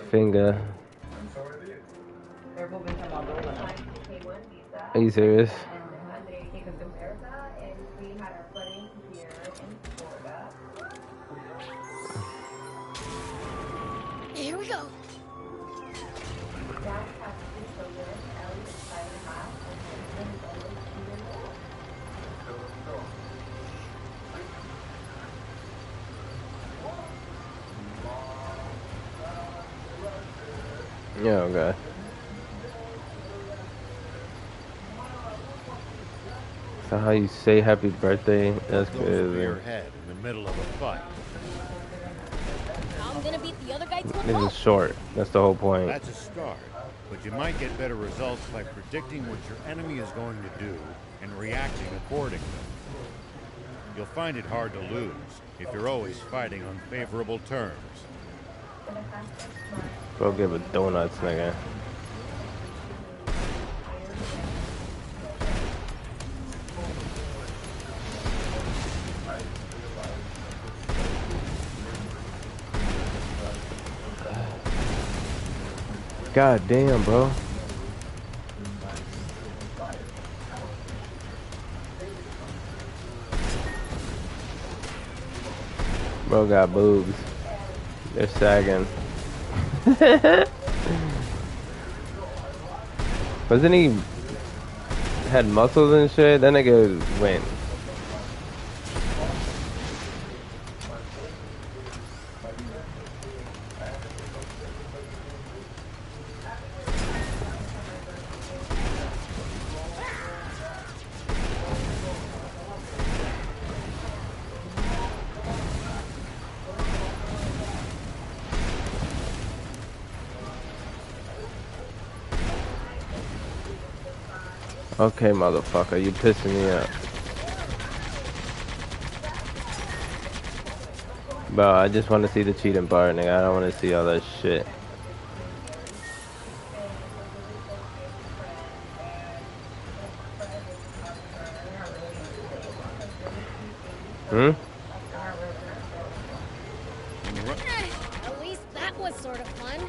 Finger. Are you serious? Here we go. Yeah, okay. So how you say happy birthday? That's crazy. Your head in the middle of a fight. I'm gonna beat the other guy to a This pulp. is short. That's the whole point. That's a start, but you might get better results by predicting what your enemy is going to do and reacting accordingly. You'll find it hard to lose if you're always fighting on favorable terms. Go give a donuts, nigga. God damn, bro. Bro got boobs. They're sagging. Wasn't he had muscles and shit? That nigga went. Okay, motherfucker, you pissing me off. Bro, I just want to see the cheating part, nigga. I don't want to see all that shit. Hmm? At least that was sort of fun.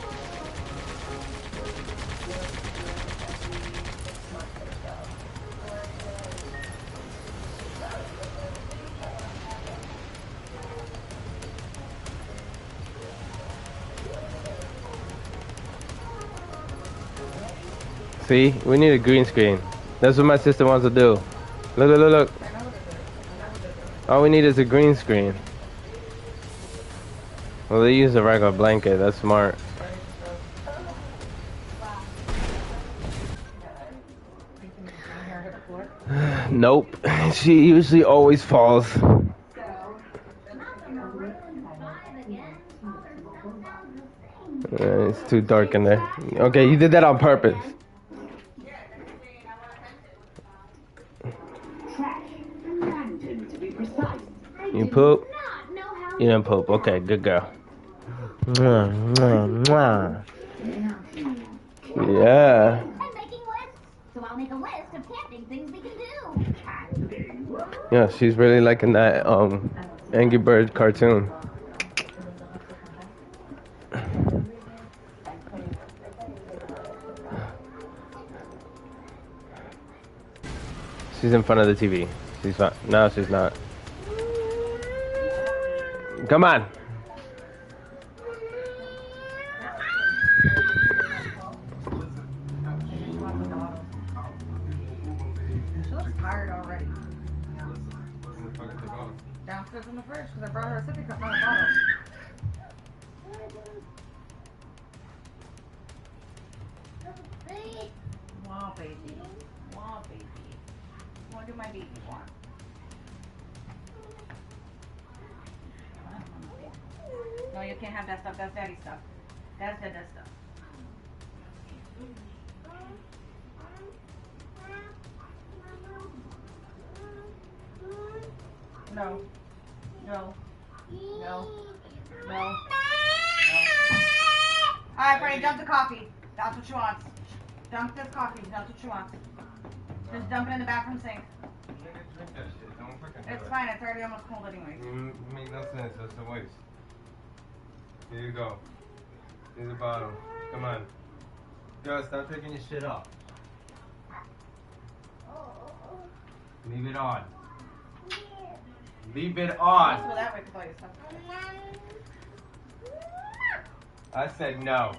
See? We need a green screen. That's what my sister wants to do. Look, look, look, look. All we need is a green screen. Well, they use a regular blanket. That's smart. Nope. She usually always falls. It's too dark in there. Okay, you did that on purpose. You poop? You didn't poop. Okay, good girl. Mwah, mwah, mwah. Yeah. So I'll make a list of camping things we can do. Yeah, she's really liking that Angry Bird cartoon. She's in front of the TV. She's fine. No, she's not. Come on. She looks tired already. Downstairs in the fridge because I brought her a sippy cup, not a bottle. Wow, baby. Wow, baby. What do my baby want? No, you can't have that stuff. That's daddy stuff. That's dead stuff. No. No. No. No. No. Alright, Brady, dump the coffee. That's what she wants. Dump this coffee. That's what she wants. Just dump it in the bathroom sink. that shit. Don't fucking do It's it. fine. It's already almost cold anyway. It makes no sense. That's a waste. Here you go. Here's a bottle. Come on. Girl, stop taking your shit off. Leave it on. Leave it What's on. with that? Wait, with all your stuff. I said no.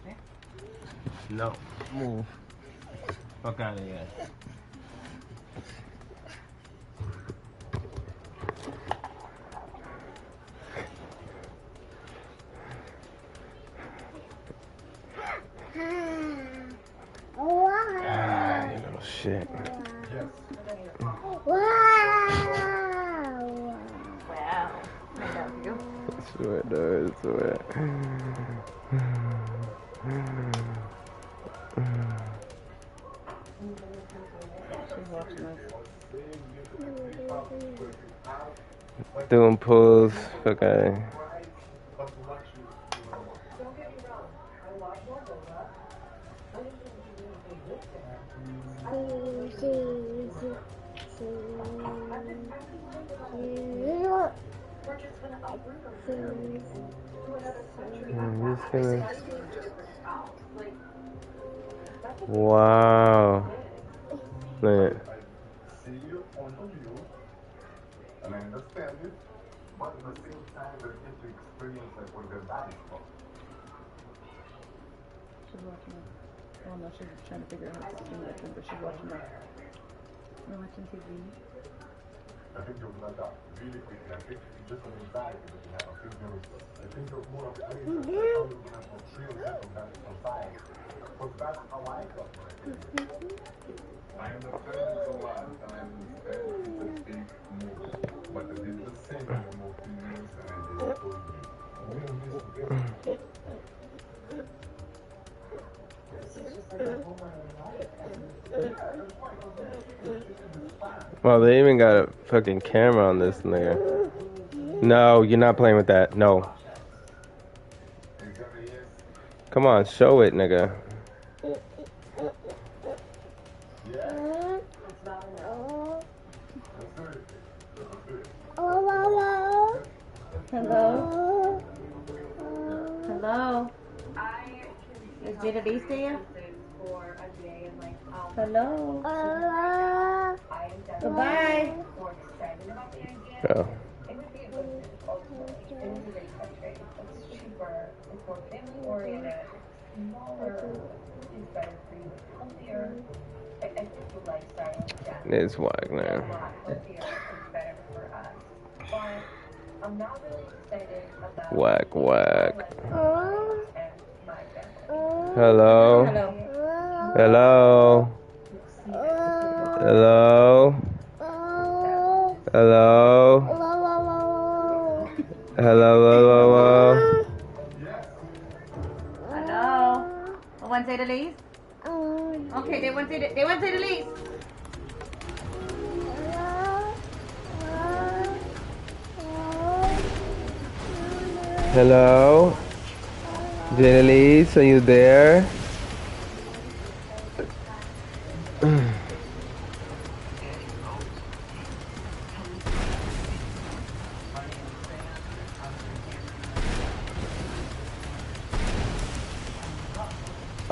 Okay. No. Move. Fuck out of here. Ah, you little shit. Wow. I love you. I swear, dude, I swear. She's watching us. Doing pulls. Fuck out of here. Wow. Look. See you on you, and I understand it, but at the same time, they get to experience like what their body is for. She's watching us. Oh no, she's trying to figure out how to do that, but she's watching us. We're watching TV. I think you're gonna adapt really quickly. I think it's just an anxiety that you have. I think you're more afraid of how you're gonna portray yourself on that society. Because that's how I felt when I did it. I understand it's a lot, and I understand it's a big move. But I did the same for more females, and I did it for you. We don't miss the best. Well, they even got a fucking camera on this nigga. No, you're not playing with that. No. Come on, show it, nigga. Hello? Hello? Is Jada Beast there? Hello? Goodbye. Oh. It's whack, man. Whack, whack. Hello? Hello? Hello? Hello? Hello? Hello? Hello? Want to say the least? Okay, they want to say the least. Hello? Janice, are you there?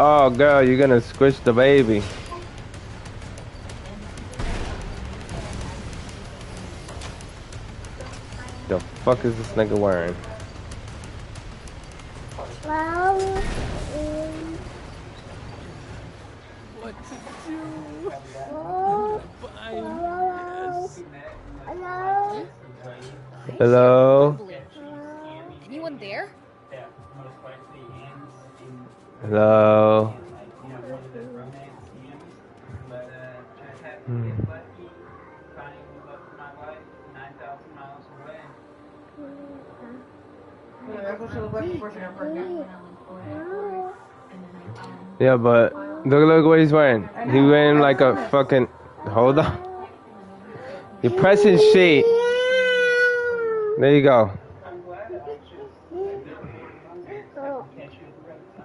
Oh, girl, you're gonna squish the baby. The fuck is this nigga wearing? What to do? Hello? Anyone there? Hello? That's what she looked like before she got pregnant. Yeah, but look what he's wearing. He wearing like a fucking. Hold on. You're pressing shit. There you go.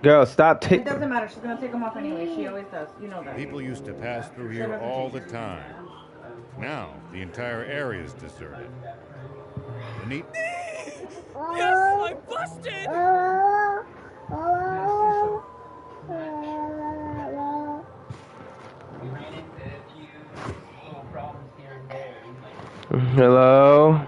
Girl, stop It taking. doesn't matter. She's gonna take them off anyway. She always does. You know that. People used to pass through here all the time. Now, the entire area is deserted. The neat... Yes, I busted! Hello?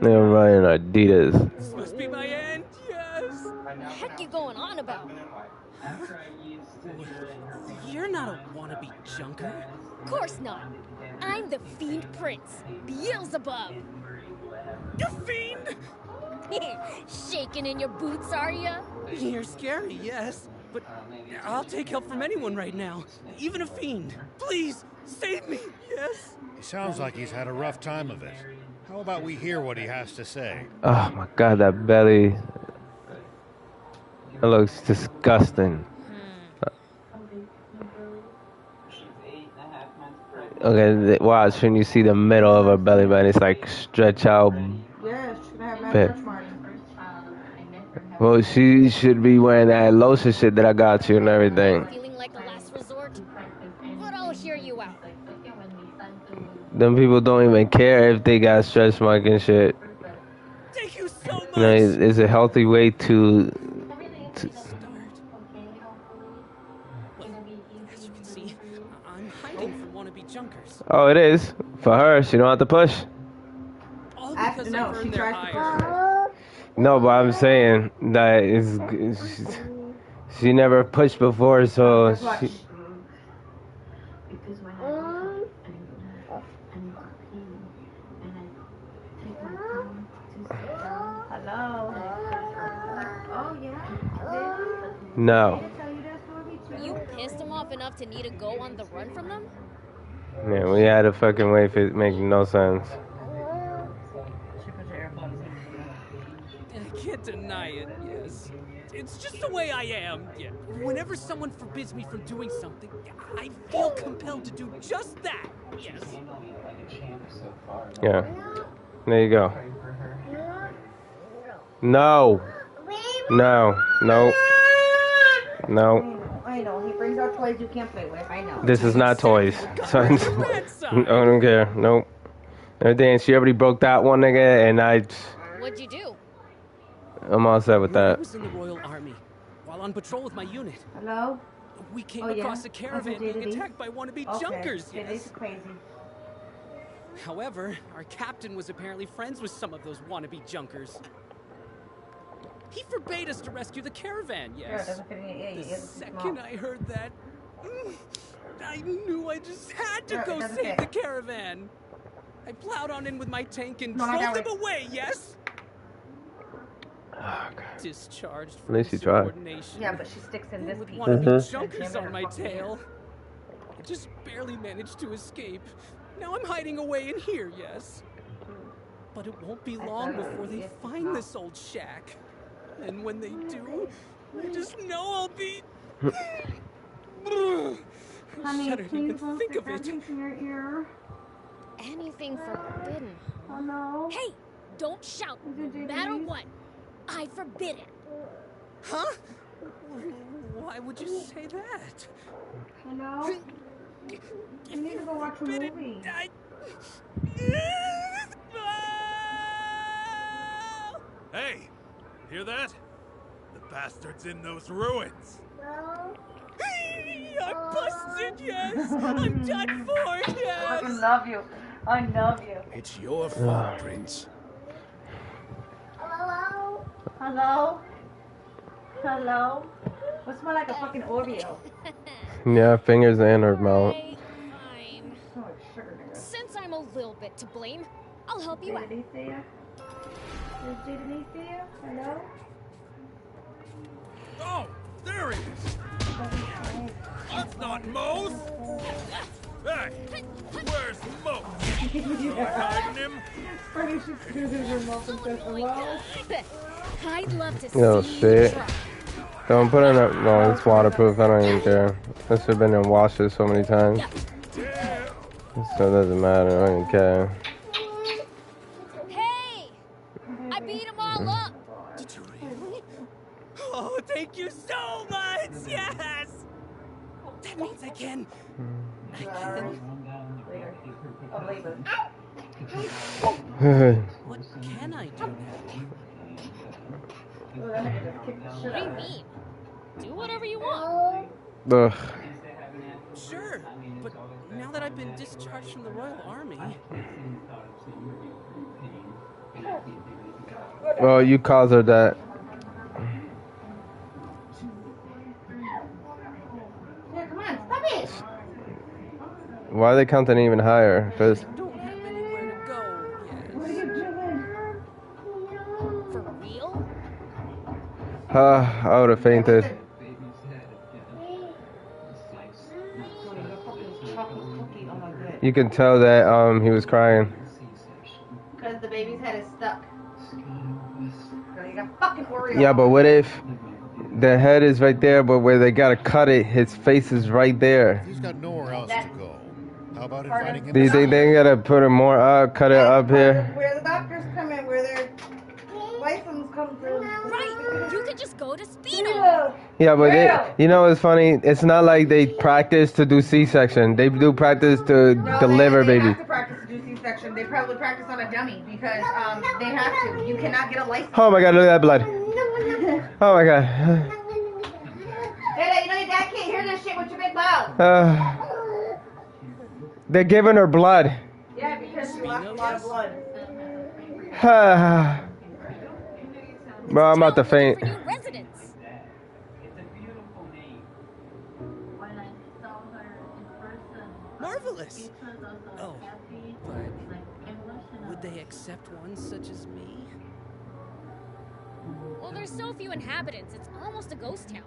They're running Adidas. This must be my end, yes! What the heck you going on about? You're not a wannabe junker. Of course not. I'm the Fiend Prince, Beelzebub. You fiend! Shaking in your boots, are ya? You're scary, yes, but I'll take help from anyone right now, even a fiend. Please, save me, yes? He sounds like he's had a rough time of it. How about we hear what he has to say? Oh my god, that belly. It looks disgusting. Okay, watch when you see the middle of her belly button, it's like stretch out. Yeah, she's gonna have mad Bit. stretch marks. Well, she should be wearing that lotion shit that I got you and everything. Feeling like a last resort? But I'll hear you out. Them people don't even care if they got stretch mark and shit. Thank you so much! You know, it's a healthy way to As you can see, I'm hiding from wannabe junkers. oh, it is. For her, she don't have to push. All After, because no, I've she earned their tries to ire. No, but I'm saying that she never pushed before, so Watch. she, Because when I wake up and I pee and I take my time to sit down. Hello. Oh yeah. no. Did I tell you that story too? You pissed him off enough to need to go on the run from them? Yeah, we had to fucking wait for it making no sense. She put your earphones in. I can't deny it, yes. It's just the way I am. Yeah. Whenever someone forbids me from doing something, I feel compelled to do just that. Yes. Yeah. There you go. No. No. No. No. I know. He brings out toys you can't play with. I know. This is not toys. I Grandson. don't care. Nope. Everything. She already broke that one, nigga, and What'd you do? I'm all set with When I that. was in the Royal Army, while on patrol with my unit, Hello? we came Oh, yeah? across a caravan Okay, being did he? attacked by wannabe Okay. junkers. Yeah, Yes. this is crazy. However, our captain was apparently friends with some of those wannabe junkers. He forbade us to rescue the caravan, Sure, it yes. doesn't fit in your ear. The Your ears are too second small. I heard that, I knew I just had to Sure, it go doesn't save fit. the caravan. I plowed on in with my tank and No, I drove got them it. away, yes? Oh, God. Discharged At from least you tried. insubordination. Yeah, but she sticks in this With piece. wannabe junkers on my tail. I just barely managed to escape. Now I'm hiding away in here, yes. But it won't be long before they find this old shack. And when they do, I just know I'll be... Honey, Shudder to please even don't think stick of that it. piece in your ear. Anything forbidden. Oh no. Hey, don't shout. Is it No matter Japanese? what, I forbid it. Huh? Why would you say that? Hello? You need to go watch a Forbidden- movie. I- Hey, hear that? The bastard's in those ruins. Hey, I'm busted, yes! I'm done for, I yes! love you. I love you. It's your fault, Prince. Hello? Hello? Hello? What smell like a fucking Oreo? Yeah, fingers in her mouth. Right, fine. Smell like sugar, nigga. Since I'm a little bit to blame, I'll help you out. Denise there? Is Denise there? Hello? Oh, there he is. That's not Mose. Hey, where's Mose? Like hiding him? Pretty sure she screws in her mouth and says hello. I'd love to Oh, see you shit. try. Don't put it in. No, it's waterproof. I don't even care. This should have been in washes so many times. So it doesn't matter. I don't even care. Hey! I beat them all up! Did you really? Oh, thank you so much! Yes! That means I can. What can I do now? What do you mean? Do whatever you want. Ugh. Sure, but now that I've been discharged from the Royal Army... Well, you caused her that. Yeah, come on, stop it! Why are they counting even higher? Because don't have anywhere to go yet. What are you doing? For real? I would have fainted. You can tell that he was crying. Because the baby's head is stuck. Girl, you got fucking Oreo. Yeah, but what if the head is right there, but where they gotta cut it, his face is right there? He's got nowhere else to go. How about inviting him? Do you think they gotta put it more up, cut it up here? Where the doctors come in, where their license comes in. Right! You could just go to Spino! Yeah, but you know what's funny? It's not like they practice to do C-section. They do practice to deliver they baby. have to practice to do C-section. They probably practice on a dummy because they have to. You cannot get a license. Oh my god, look at that blood. Oh my god. Dada, you know your dad can't hear this shit with your big mouth. They're giving her blood. Yeah, because she lost a lot of blood. Bro, I'm about to faint. For new residents. Marvelous! Oh, but would they accept one such as me? Well, there's so few inhabitants, it's almost a ghost town.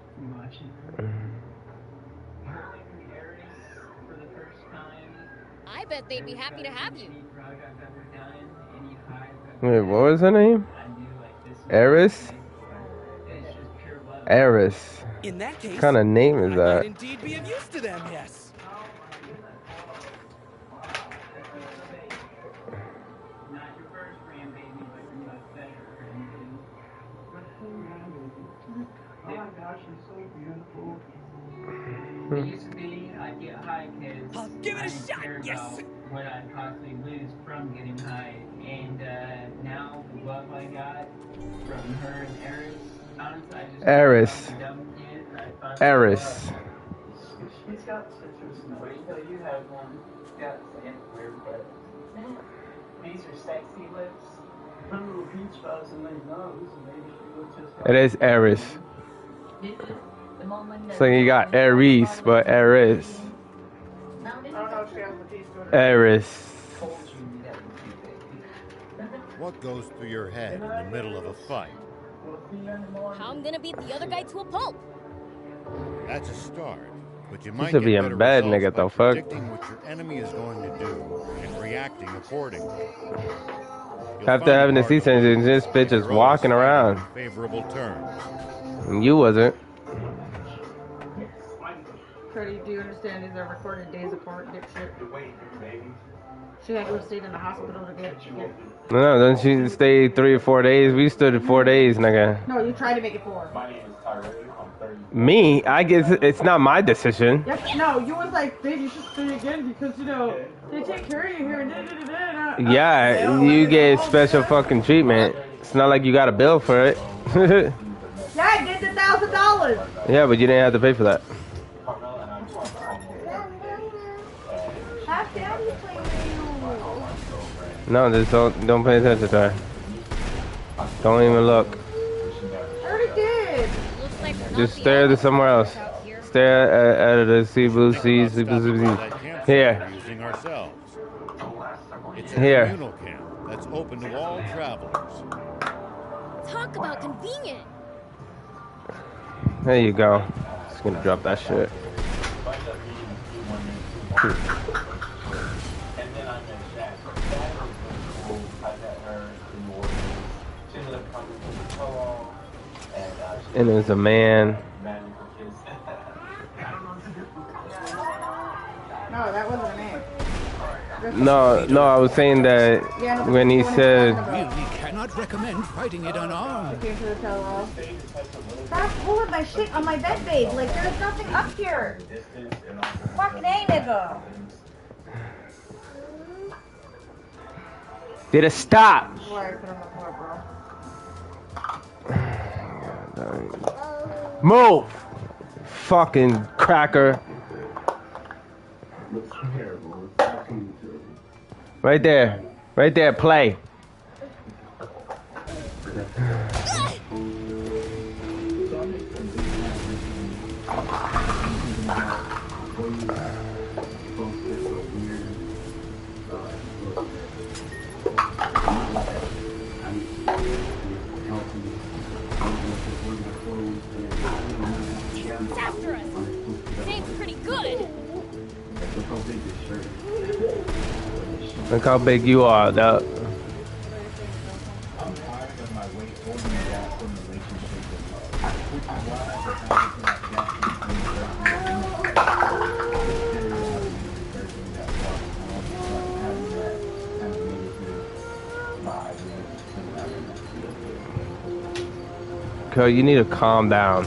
I bet they'd be happy to have you. Wait, what was her name? Eris? Eris. In that case, What kind of name is I that? might indeed be of use to them, yes. It used to be I'd get high because I'll give it a shot, yes! What I'd possibly lose from getting high. And now the love I got from her and Eris, honestly, I just Eris. Eris. She's got such a wait till you have one. She's got some weird, but these are sexy lips. Little peach fuzz in their nose, and maybe she looks just It is Eris. So you got Eris, but Eris. Eris. What goes through your head in the middle of a fight? How I'm gonna beat the other guy to a pulp. That's a start, but you You might should get be in better bed, results nigga, by the fuck? predicting what your enemy is going to do and reacting accordingly. You'll After find it having the hard to C-section, lose this bitch if is you're walking always around. fighting on favorable terms. And you wasn't. Freddie, do you understand these are recorded days apart, dipshit? She had to have stayed in the hospital to get. No, don't you stay 3 or 4 days? We stood 4 days, nigga. No, you tried to make it 4. Me? I guess it's not my decision. Yep. No, you was like, babe, you should stay again because you know they take care of you here and da. Yeah, you get special fucking treatment. It's not like you got a bill for it. Yeah, I did the $1,000. Yeah, but you didn't have to pay for that. No, just don't pay attention to her. Don't even look. I already did. Looks like we're not Just the stare only to somewhere ones else. out here. Stare at the sea blue sea, Think about sea blue stopping by sea. that campsite Here. we're using ourselves. It's a Here. communal camp that's open to all travelers. Talk about convenient. There you go. Just gonna drop that shit. And there's a man. No, that wasn't a man. No, I was saying that when he said, really cannot recommend fighting it unarmed. Stop pulling my shit on my bed, babe. Like, there's nothing up here. Fucking A, nigga. did it stop? Move! Fucking cracker. Right there. Right there, play. It's after us. It's pretty good. Look how big you are, though. Girl, you need to calm down.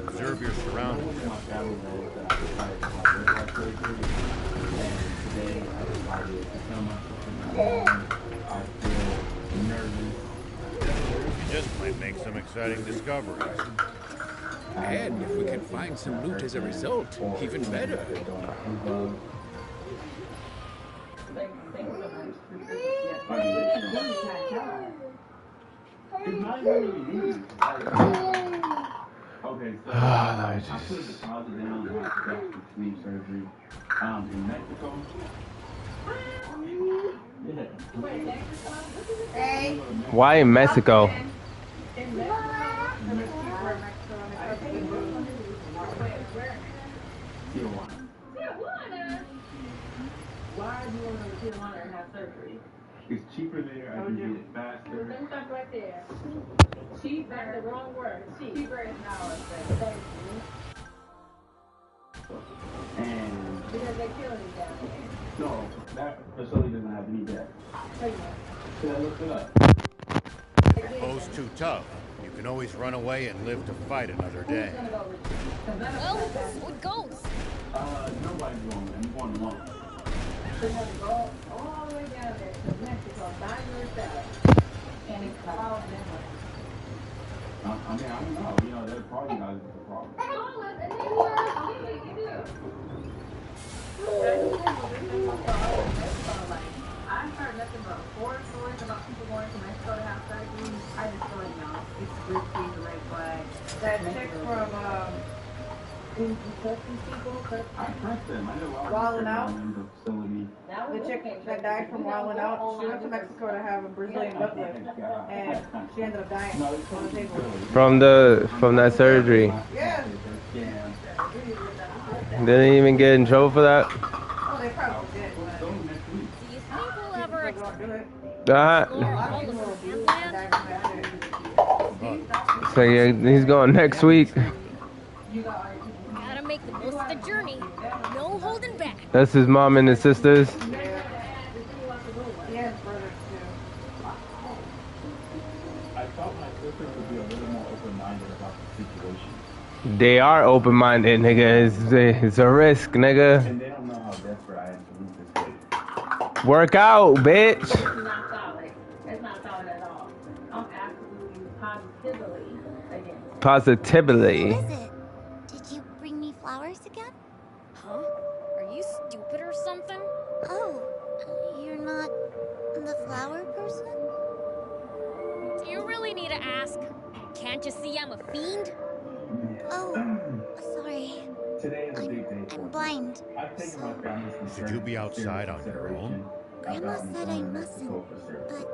Observe your surroundings. You just might make some exciting discoveries. And if we can find some loot as a result, even better. Okay, so I put a deposit down and I got the sleep surgery in Mexico. Yeah. Hey. Why in Mexico? In Mexico. Why do you want to go to Tijuana and have surgery? It's cheaper there. I can get it faster. Let's stop right there. Cheaper. That's the wrong word. Cheaper is not what I'm And because they're killing each other. No, that facility doesn't have any debt. Should I look it up? Foe's too tough. You can always run away and live to fight another day. Well, so it goes. Nobody's going. I'm going alone. So you have to go all the way down there to Mexico by yourself. And it's all different. I mean, I don't know. You know, their party guys is the problem. I've heard nothing but horror stories about people going to Mexico to have surgery. I just feel like, no, it's risky, the red flag. That chick from, I pressed them. I know Wildin' Out? in the facility. The chick that died from Wildin' Out, she went to Mexico to have a Brazilian butt lift, and she ended up dying on the table. From that surgery. Yeah. Didn't even get in trouble for that. Oh, they probably did. Do you think we'll ever explore That. all of the So yeah, he's going next week. Gotta make the most of the journey. No holding back. That's his mom and his sisters. I thought my sisters would be a little more open-minded about the situation. They are open-minded, nigga. It's a risk, nigga. And they don't know how desperate I am to lose this weight. Work out, bitch. It's not solid. It's not solid at all. I'm absolutely positively against. Positively. What is it? Did you bring me flowers again? Huh? Are you stupid or something? Oh, you're not the flower person? Do you really need to ask? Can't you see I'm a fiend? Oh, sorry. Today is a big day for I'm me. blind. I've taken my family's concern Should you be outside on your own? Grandma said I mustn't, but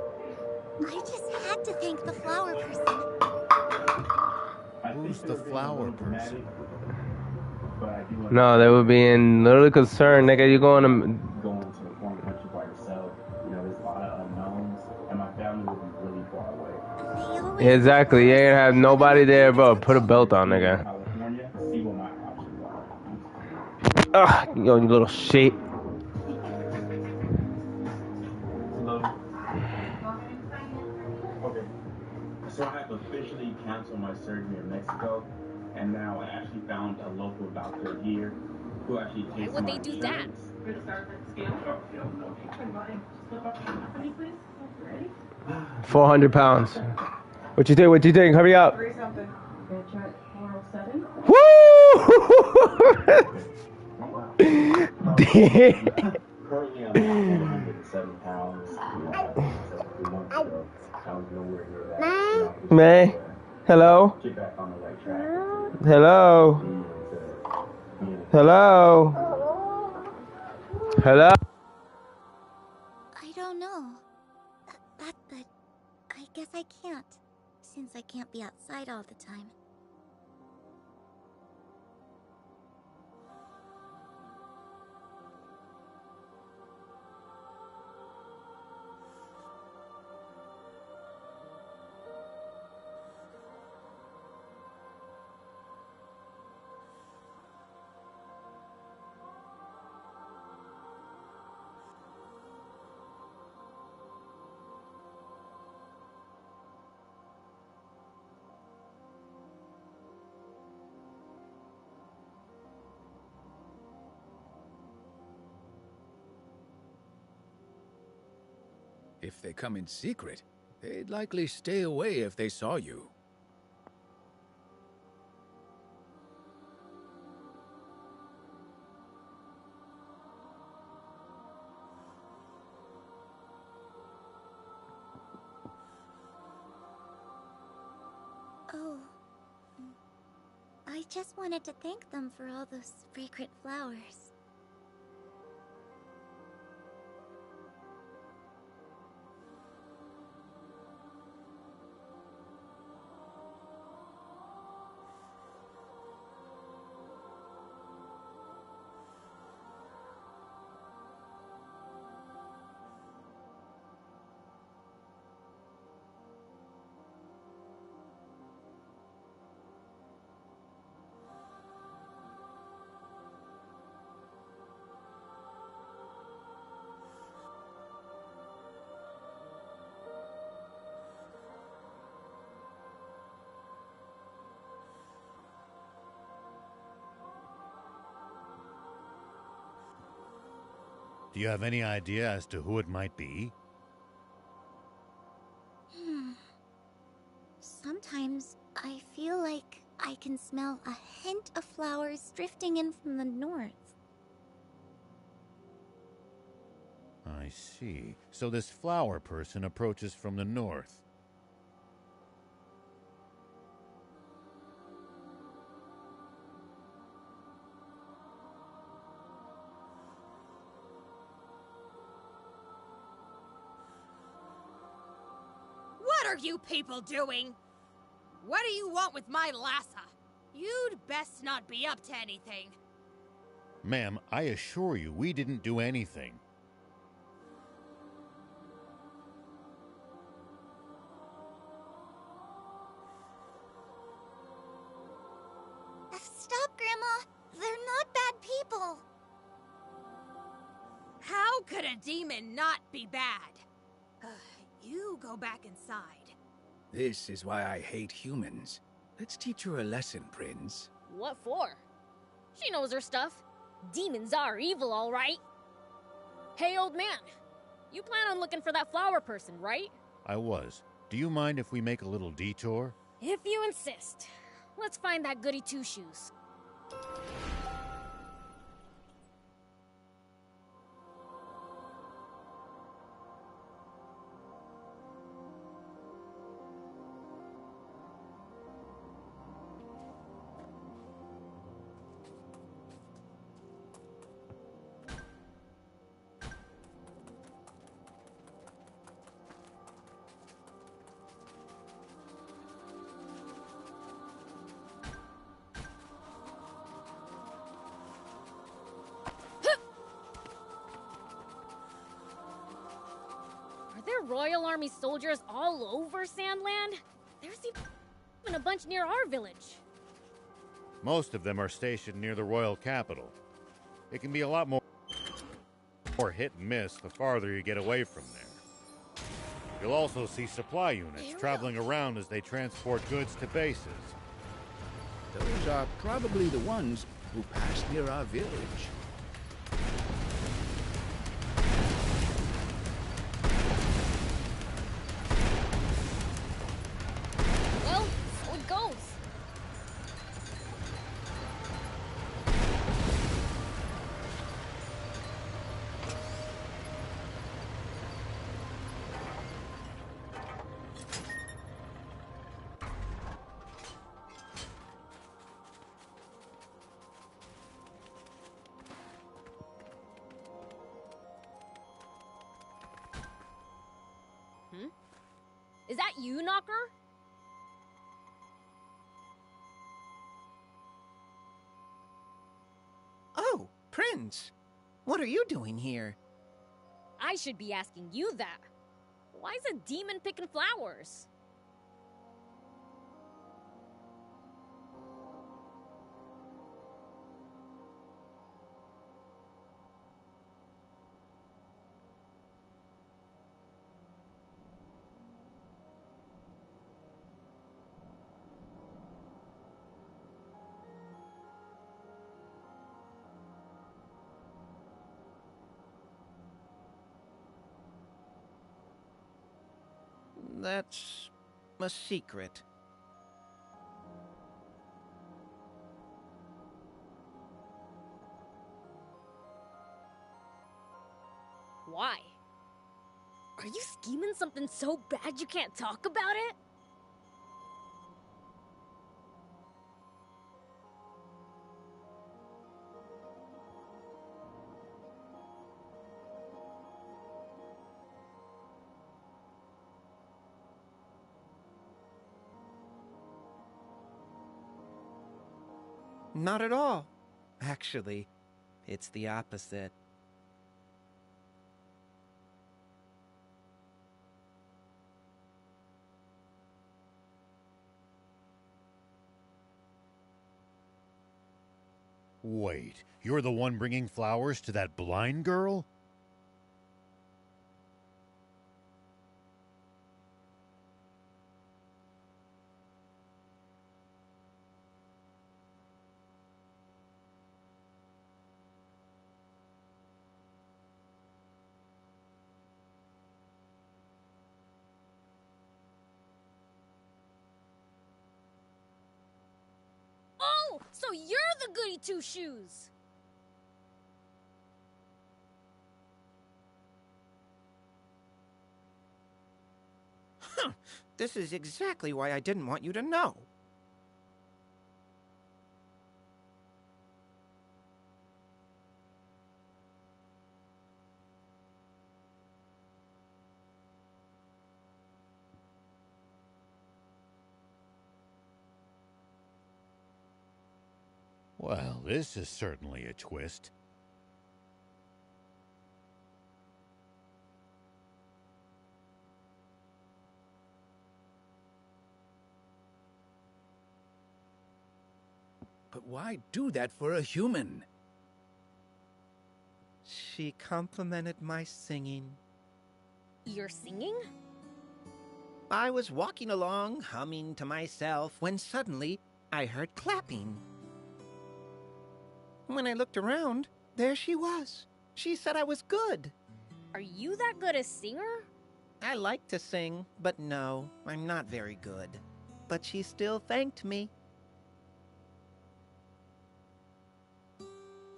I just had to thank the flower person. Who's the flower person? No, they were being a little concerned, nigga. You going to always Exactly. You ain't gonna have nobody there, bro. Put a belt on, nigga. Ugh, you little shit. Okay. So I have officially canceled my surgery in Mexico, and now I actually found a local doctor here who actually Why takes would my they do that? insurance. We're gonna start at the scale. Oh, yeah, okay. How many, please? Ready? 400 pounds. What you think? What you think? Hurry up. 3 something. Gonna try 407. Woo! Currently, I'm at 107 pounds. So 3 months ago, I was nowhere near that. May? Hello? Get back on the right track. Hello? Hello? Hello? I don't know. But I guess I can't, since I can't be outside all the time. If they come in secret, they'd likely stay away if they saw you. Oh. I just wanted to thank them for all those fragrant flowers. Do you have any idea as to who it might be? Sometimes I feel like I can smell a hint of flowers drifting in from the north. I see. So this flower person approaches from the north. What are you people doing? What do you want with my Lassa? You'd best not be up to anything. Ma'am, I assure you we didn't do anything. Stop, Grandma! They're not bad people! How could a demon not be bad? You go back inside. This is why I hate humans. Let's teach her a lesson, Prince. What for? She knows her stuff. Demons are evil, all right. Hey, old man. You plan on looking for that flower person, right? I was. Do you mind if we make a little detour? If you insist. Let's find that goody two-shoes. Royal Army soldiers all over Sandland? There's even a bunch near our village. Most of them are stationed near the royal capital. It can be a lot more hit and miss the farther you get away from there. You'll also see supply units traveling around as they transport goods to bases. Those are probably the ones who pass near our village. Well, so it goes. Is that you, Knocker? Oh, Prince. What are you doing here? I should be asking you that. Why is a demon picking flowers? That's a secret. Why? Are you scheming something so bad you can't talk about it? Not at all. Actually, it's the opposite. Wait, you're the one bringing flowers to that blind girl? Oh, so you're the goody two-shoes! Huh. This is exactly why I didn't want you to know. Well, this is certainly a twist. But why do that for a human? She complimented my singing. You're singing? I was walking along, humming to myself, when suddenly I heard clapping. When I looked around, there she was. She said I was good. Are you that good a singer? I like to sing, but no, I'm not very good. But she still thanked me.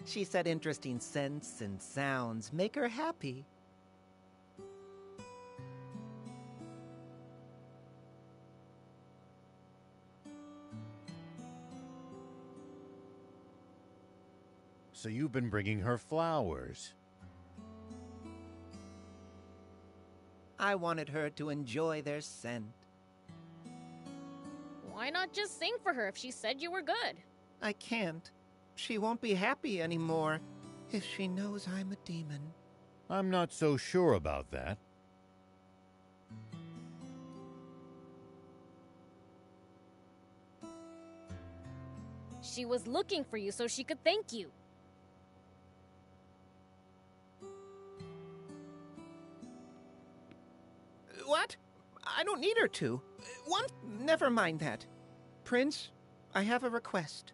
She said interesting scents and sounds make her happy. So you've been bringing her flowers. I wanted her to enjoy their scent. Why not just sing for her if she said you were good? I can't. She won't be happy anymore if she knows I'm a demon. I'm not so sure about that. She was looking for you so she could thank you. What? I don't need her to. Never mind that. Prince, I have a request.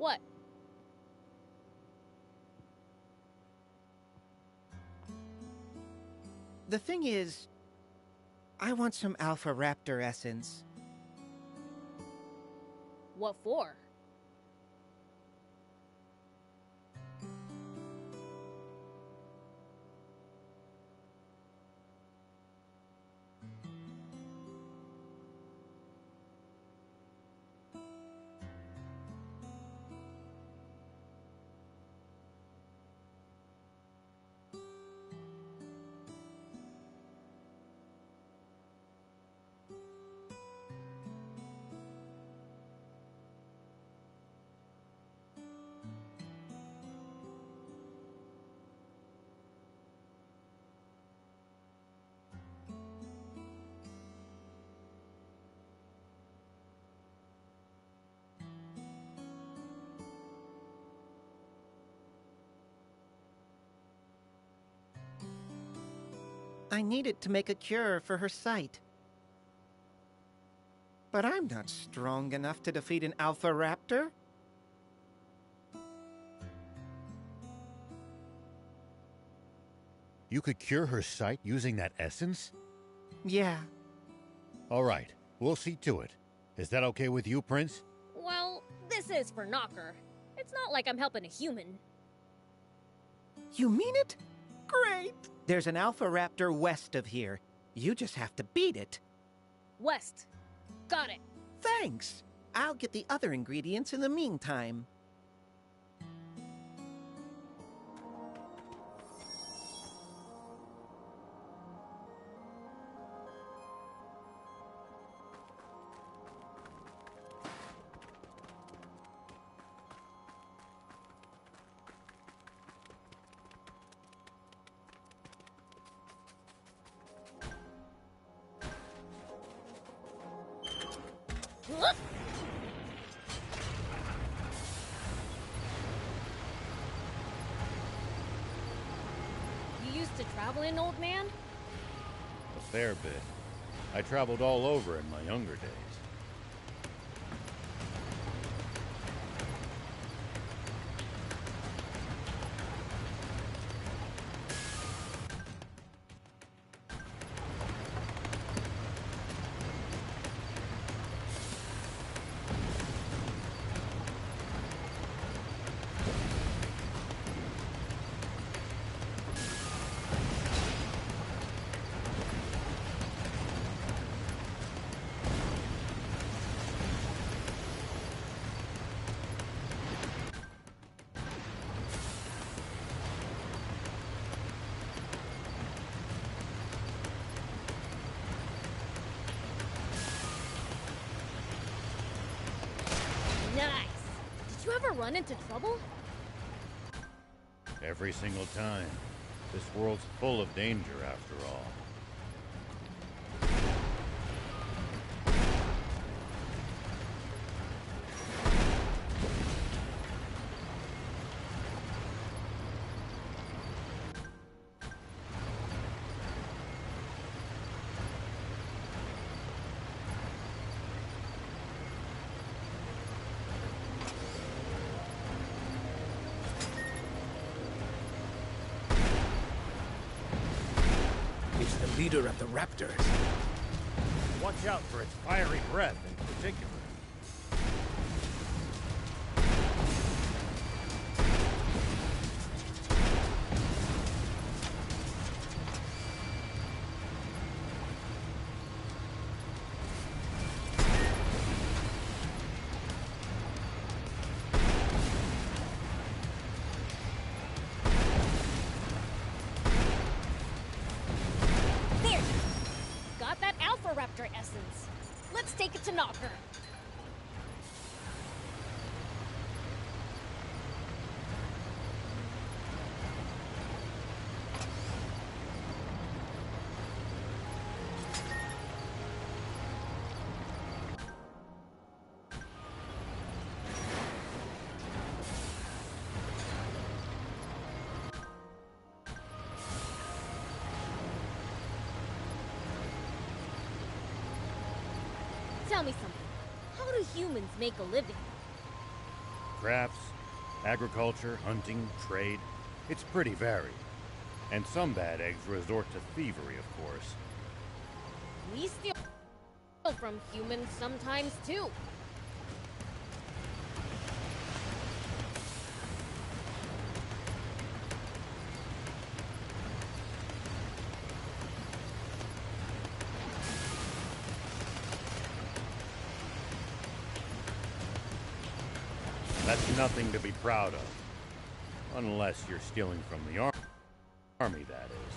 What? The thing is, I want some Alpha Raptor essence. What for? I need it to make a cure for her sight. But I'm not strong enough to defeat an Alpha Raptor. You could cure her sight using that essence? Yeah. All right, we'll see to it. Is that okay with you, Prince? Well, this is for Knocker. It's not like I'm helping a human. You mean it? Great! There's an Alpha Raptor west of here. You just have to beat it. West. Got it. Thanks. I'll get the other ingredients in the meantime. You used to travel in, old man? A fair bit. I traveled all over in my younger days. Nice. Did you ever run into trouble? Every single time. This world's full of danger, after all. It's the leader of the Raptors. Watch out for its fiery breath in particular. There! Got that Alpha Raptor essence. Let's take it to Knocker. Tell me something. How do humans make a living? crafts, agriculture, hunting, trade. It's pretty varied. And some bad eggs resort to thievery, of course. We steal from humans sometimes, too. That's nothing to be proud of. Unless you're stealing from the army, that is.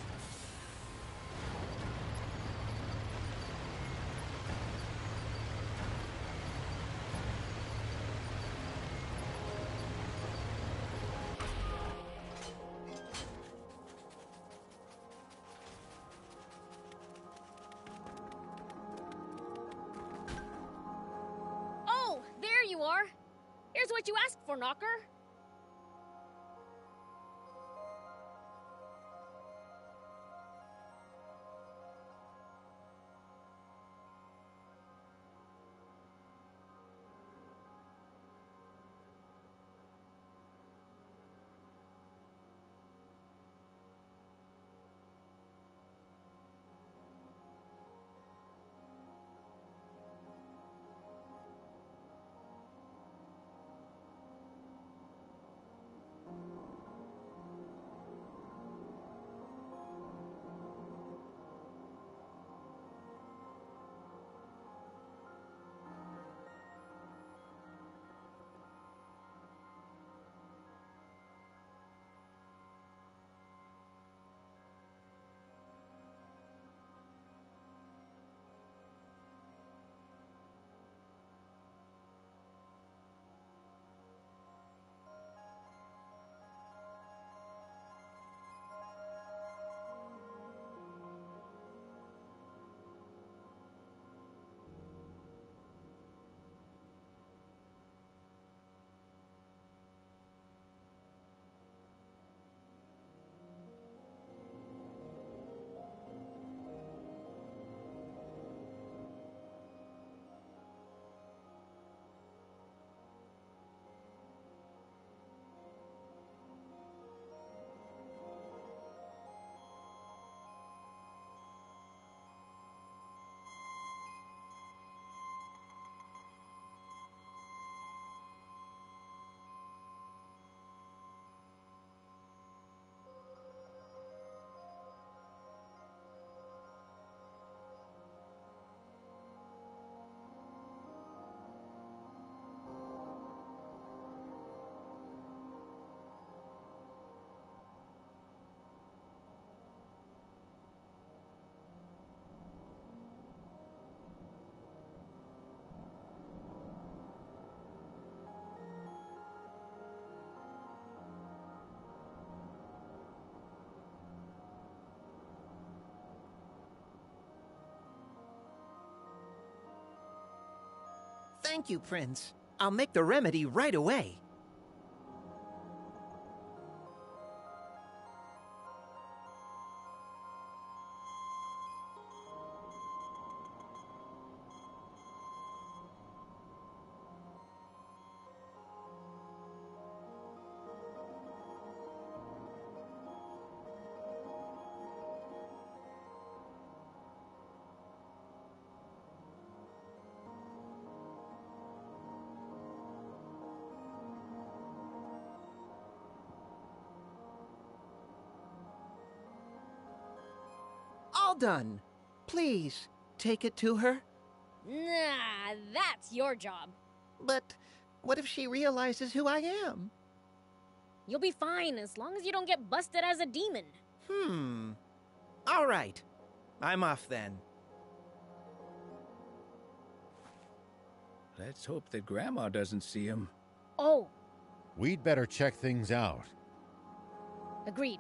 Oh, there you are. Here's what you asked for, Knocker. Thank you, Prince. I'll make the remedy right away. All done. Please, take it to her. Nah, that's your job. But what if she realizes who I am? You'll be fine as long as you don't get busted as a demon. All right. I'm off then. Let's hope that Grandma doesn't see him. Oh. We'd better check things out. Agreed.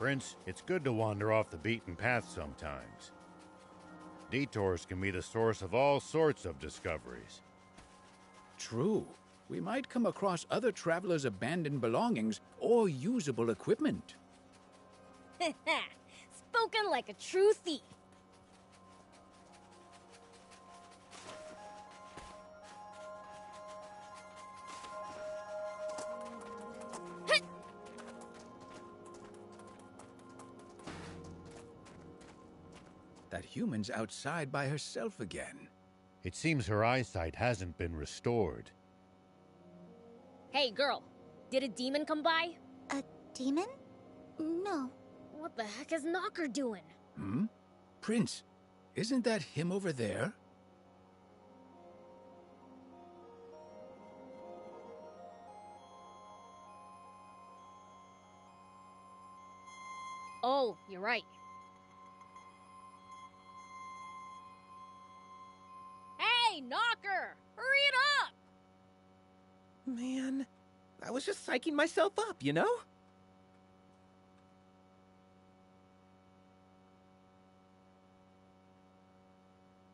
Prince, it's good to wander off the beaten path sometimes. Detours can be the source of all sorts of discoveries. True. We might come across other travelers' abandoned belongings or usable equipment. Spoken like a true thief. That human's outside by herself again. It seems her eyesight hasn't been restored. Hey, girl. Did a demon come by? A demon? No. What the heck is Knocker doing? Hmm? Prince, isn't that him over there? Oh, you're right. Hey, Knocker! Hurry it up! Man, I was just psyching myself up, you know?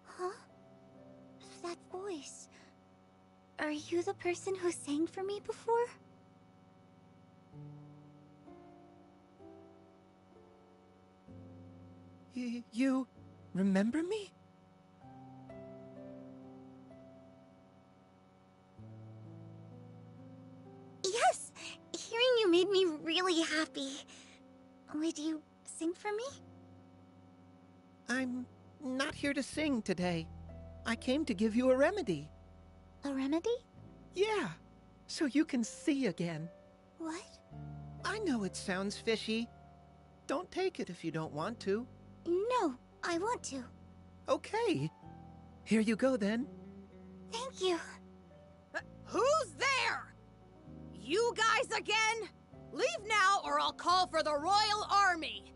Huh? That voice. Are you the person who sang for me before? You remember me? Yes! Hearing you made me really happy. Would you sing for me? I'm not here to sing today. I came to give you a remedy. A remedy? Yeah, so you can see again. What? I know it sounds fishy. Don't take it if you don't want to. No, I want to. Okay. Here you go then. Thank you. Who's there? You guys again? Leave now or I'll call for the Royal Army.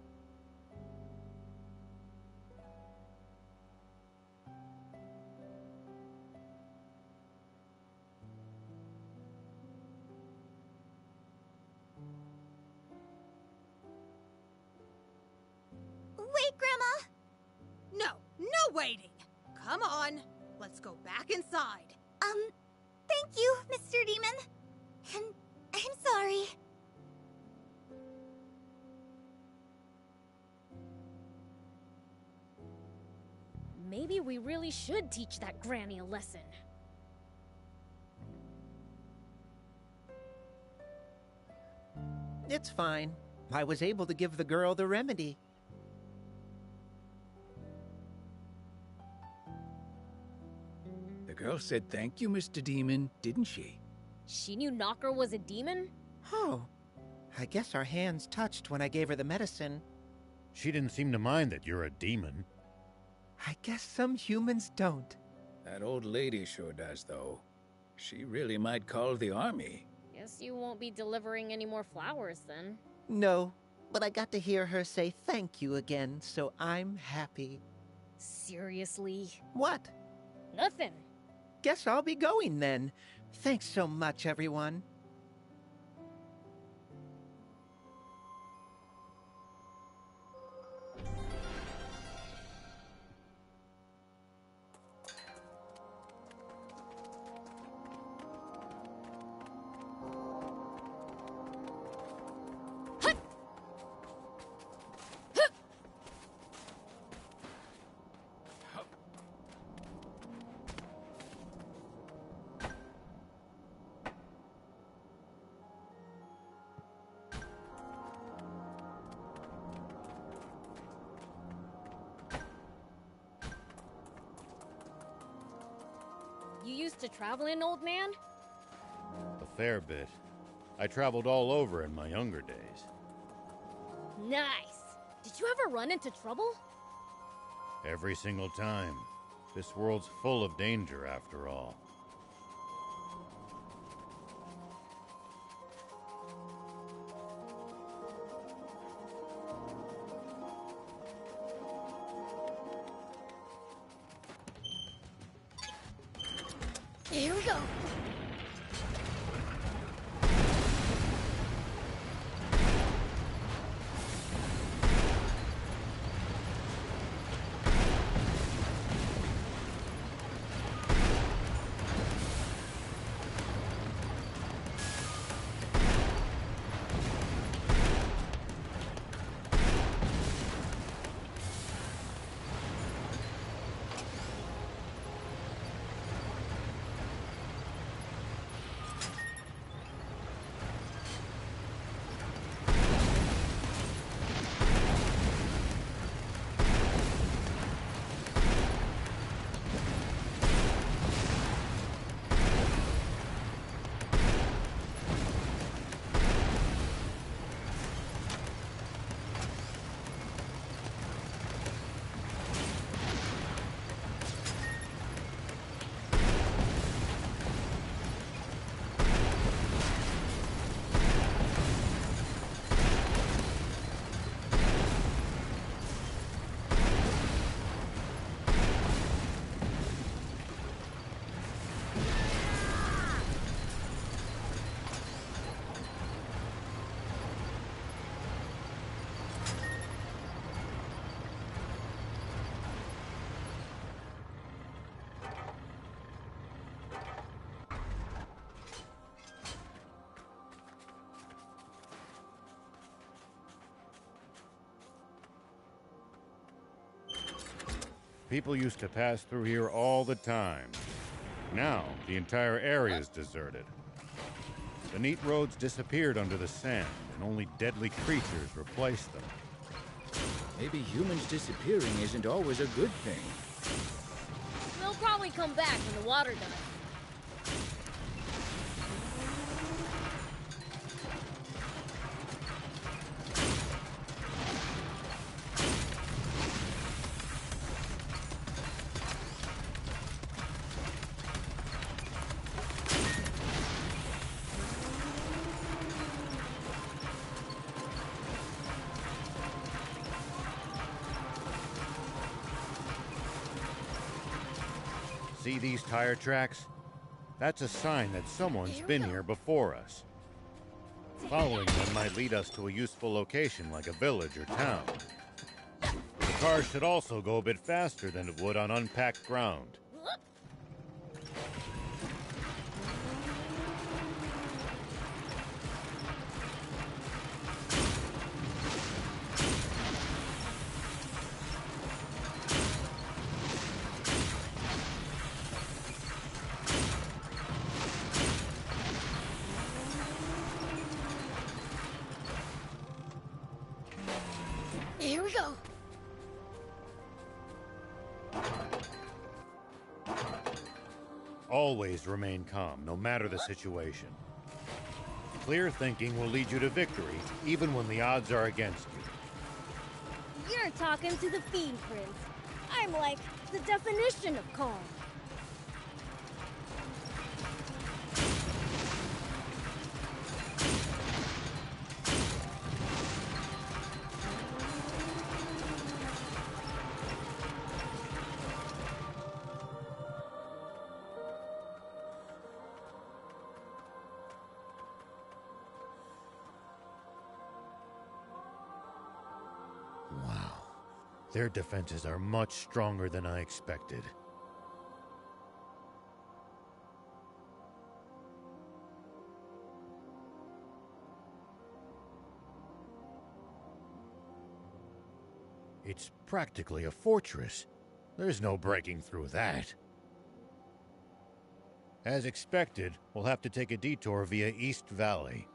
Wait, Grandma! No waiting. Come on, let's go back inside. Thank you, Mr. Demon. And I'm sorry. Maybe we really should teach that granny a lesson. It's fine. I was able to give the girl the remedy. The girl said thank you, Mr. Demon, didn't she? She knew Knocker was a demon? Oh. I guess our hands touched when I gave her the medicine. She didn't seem to mind that you're a demon. I guess some humans don't. That old lady sure does, though. She really might call the army. Guess you won't be delivering any more flowers then. No, but I got to hear her say thank you again, so I'm happy. Seriously? What? Nothing. Guess I'll be going then. Thanks so much, everyone. You used to travel in, old man? A fair bit. I traveled all over in my younger days. Nice. Did you ever run into trouble? Every single time. This world's full of danger, after all. Here we go. People used to pass through here all the time. Now, the entire area is deserted. The neat roads disappeared under the sand, and only deadly creatures replaced them. Maybe humans disappearing isn't always a good thing. They'll probably come back when the water does. See these tire tracks? That's a sign that someone's been here before us. Following them might lead us to a useful location like a village or town. The cars should also go a bit faster than it would on unpacked ground. Here we go. Always remain calm, no matter the situation. Clear thinking will lead you to victory, even when the odds are against you. You're talking to the Fiend Prince. I'm like the definition of calm. Their defenses are much stronger than I expected. It's practically a fortress. There's no breaking through that. As expected, we'll have to take a detour via East Valley.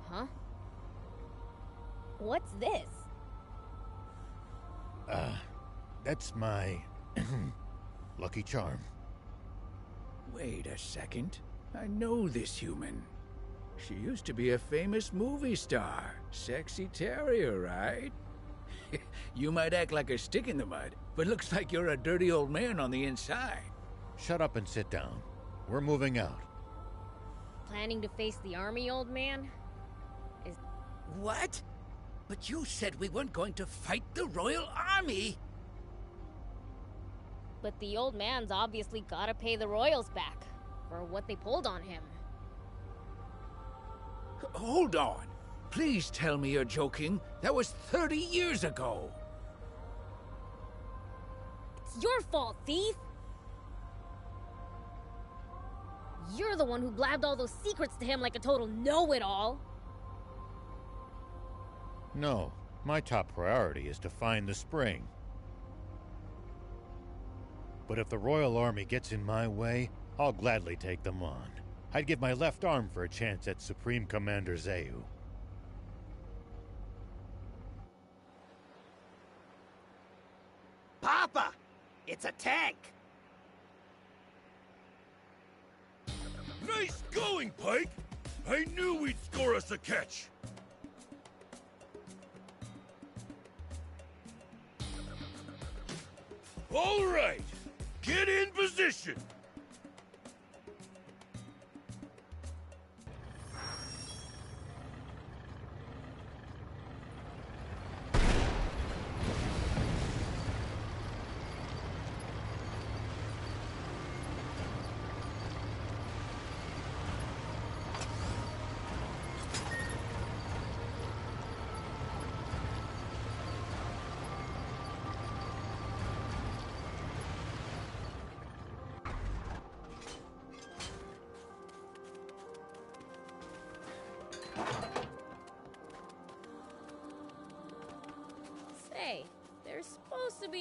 Huh? What's this? That's my lucky charm. Wait a second. I know this human. She used to be a famous movie star. Sexy Terrier, right? You might act like a stick in the mud, but looks like you're a dirty old man on the inside. Shut up and sit down. We're moving out. Planning to face the army, old man? What? But you said we weren't going to fight the Royal Army! But the old man's obviously gotta pay the royals back for what they pulled on him. Hold on. Please tell me you're joking. That was 30 years ago. It's your fault, thief! You're the one who blabbed all those secrets to him like a total know-it-all. No, my top priority is to find the spring. But if the Royal Army gets in my way, I'll gladly take them on. I'd give my left arm for a chance at Supreme Commander Zayu. Papa! It's a tank! Nice going, Pike! I knew we'd score us a catch! All right, get in position!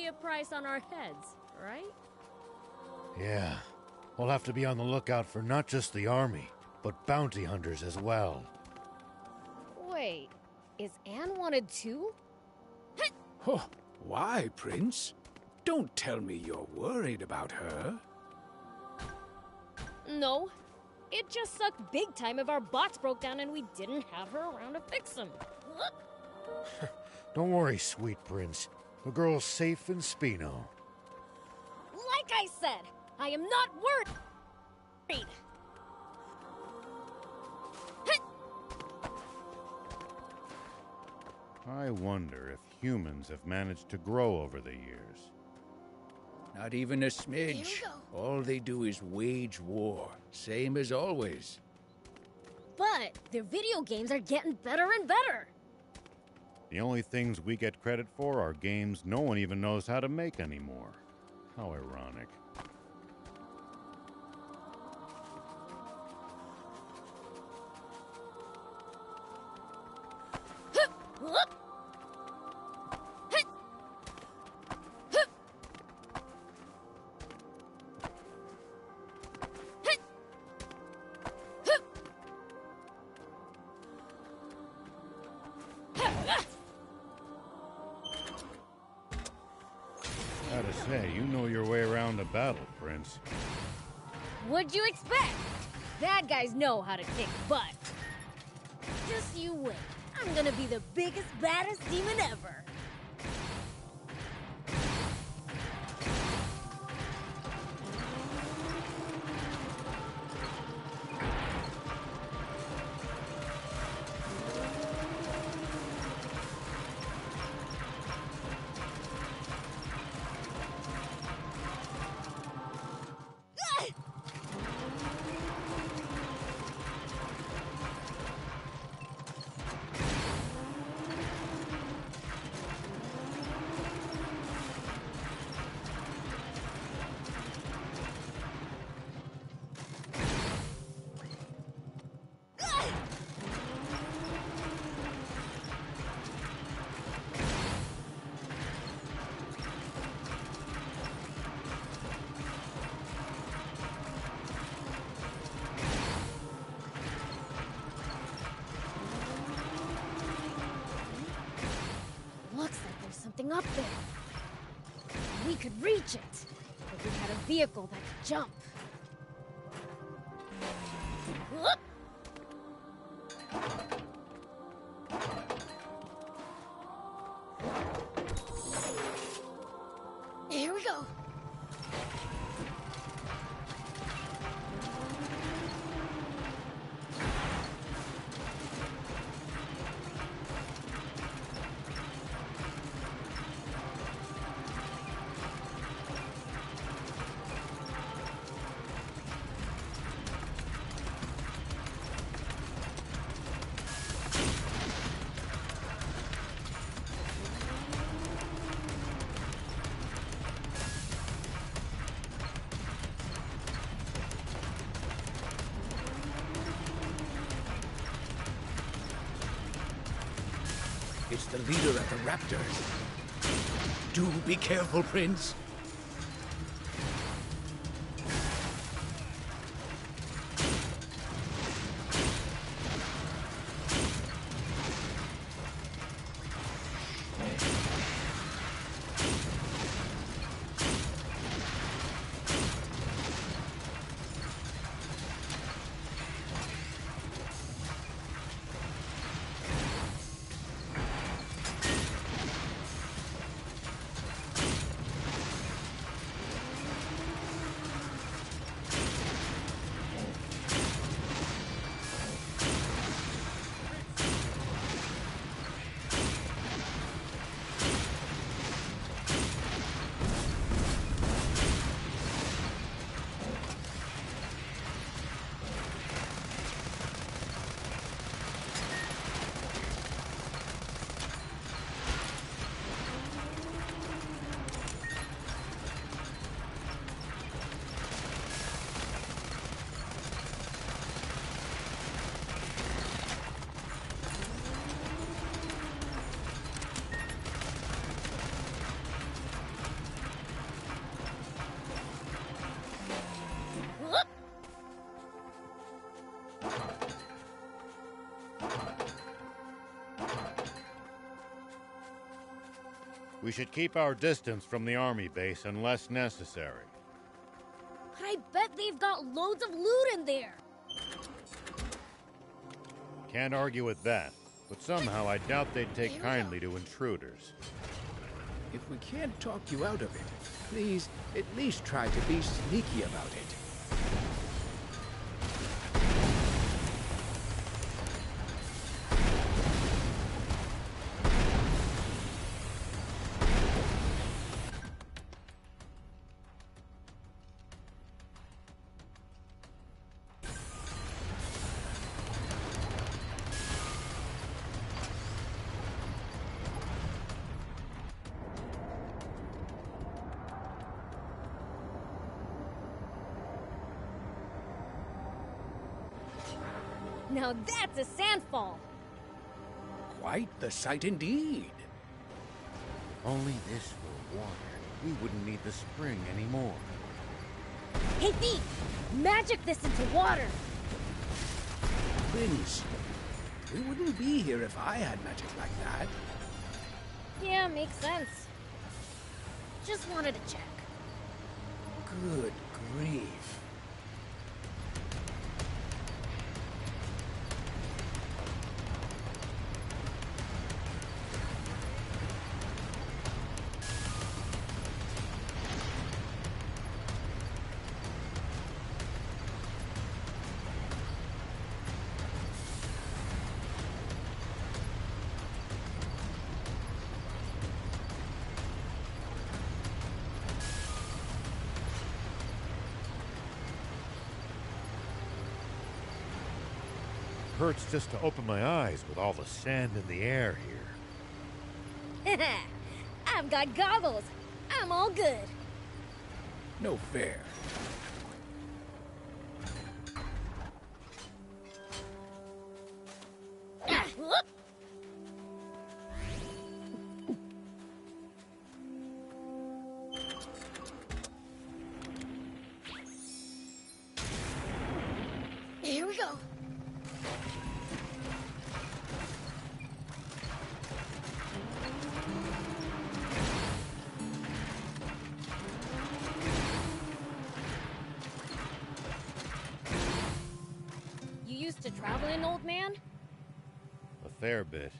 a price on our heads, right? Yeah. We'll have to be on the lookout for not just the army, but bounty hunters as well. Wait, is Anne wanted too? Oh, why, Prince? Don't tell me you're worried about her. No. It just sucked big time if our bots broke down and we didn't have her around to fix them. Don't worry, sweet prince. The girl's safe in Spino. Like I said, I am not worried. I wonder if humans have managed to grow over the years. Not even a smidge. All they do is wage war, same as always. But their video games are getting better and better. The only things we get credit for are games no one even knows how to make anymore. How ironic. Gotta say, you know your way around a battle, Prince. What'd you expect? Bad guys know how to kick butt. Just you wait. I'm gonna be the biggest, baddest demon ever. Looks like there's something up there. We could reach it if we had a vehicle that could jump. Whoop! Here we go. It's the leader of the Raptors. Do be careful, Prince. We should keep our distance from the army base unless necessary. But I bet they've got loads of loot in there. Can't argue with that, but somehow I doubt they'd take kindly to intruders. If we can't talk you out of it, please at least try to be sneaky about it. Now that's a sandfall. Quite the sight indeed. If only this were water, we wouldn't need the spring anymore. Hey thief! Magic this into water! Prince, we wouldn't be here if I had magic like that. Yeah, makes sense. Just wanted to check. Good grief. Hurts just to open my eyes with all the sand in the air here. I've got goggles. I'm all good. No fair. Whoop. Here we go. You used to travel in, old man? A fair bit.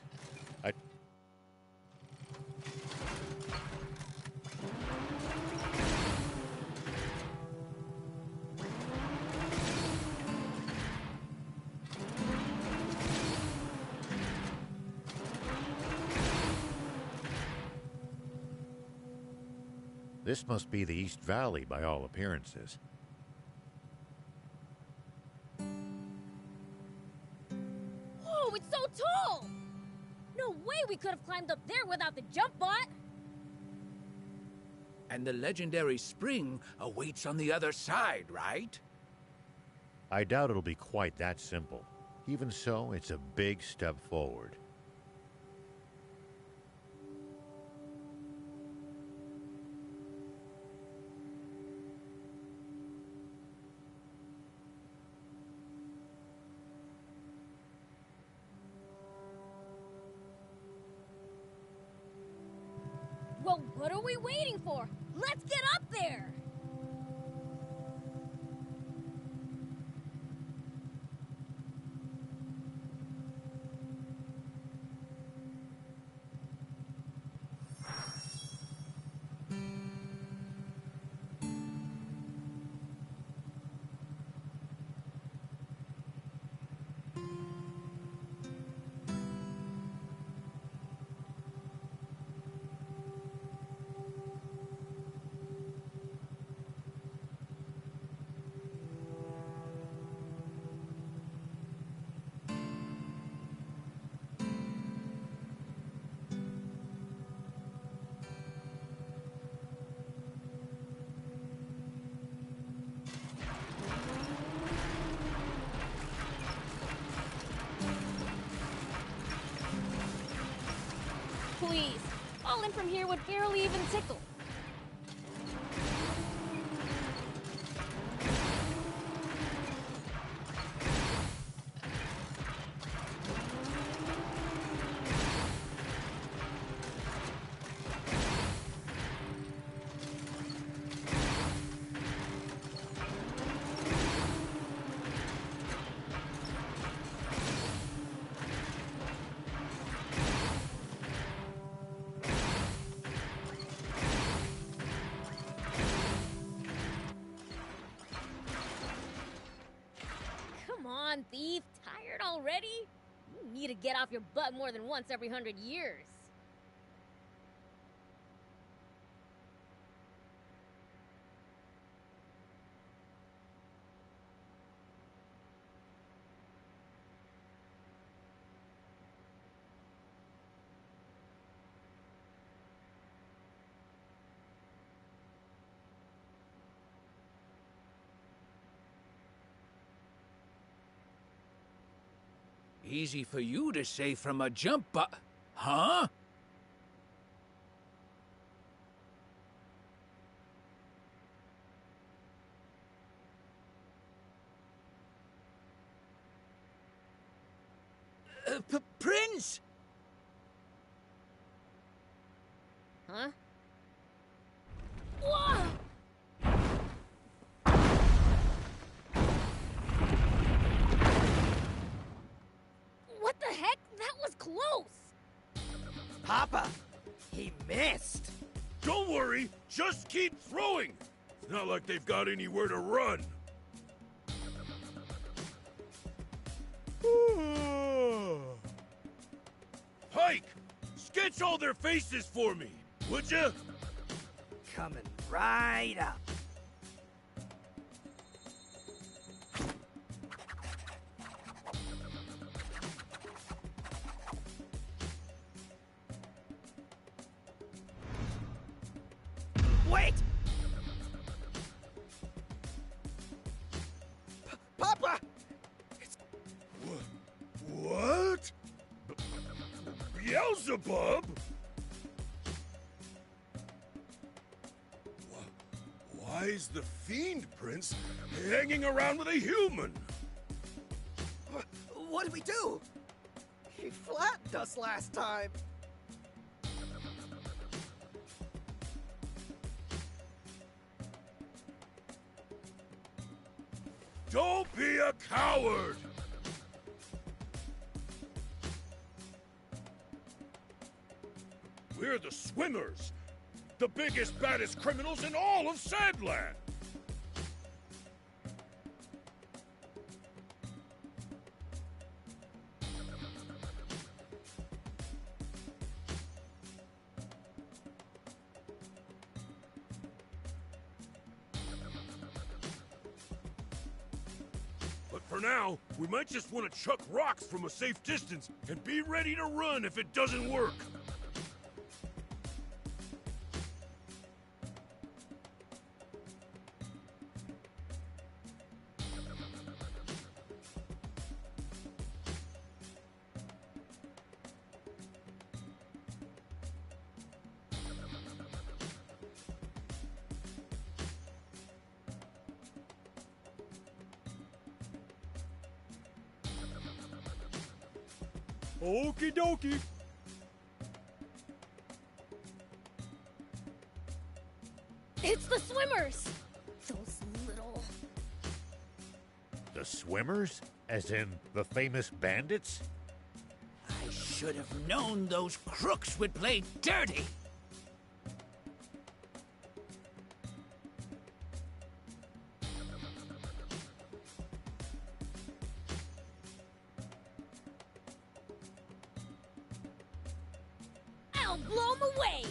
This must be the East Valley by all appearances. Whoa, it's so tall! No way we could have climbed up there without the jump bot! And the legendary spring awaits on the other side, right? I doubt it'll be quite that simple. Even so, it's a big step forward. Well, what are we waiting for? Let's get up there! Please, falling from here would barely even tickle. get off your butt more than once every 100 years. Easy for you to say from a jump, but... Huh? Prince? Huh? Whoa! What the heck? That was close! Papa, he missed. Don't worry, just keep throwing. It's not like they've got anywhere to run. Pike, sketch all their faces for me, would ya? Coming right up. Wait! Papa! What? Beelzebub? Why is the Fiend Prince hanging around with a human? What did we do? He flattened us last time. Don't be a coward! We're the Swimmers, the biggest, baddest criminals in all of Sandland! But for now, we might just want to chuck rocks from a safe distance and be ready to run if it doesn't work. Okie dokie. It's the Swimmers! Those little... The Swimmers? As in the famous bandits? I should have known those crooks would play dirty. I'll blow 'em away!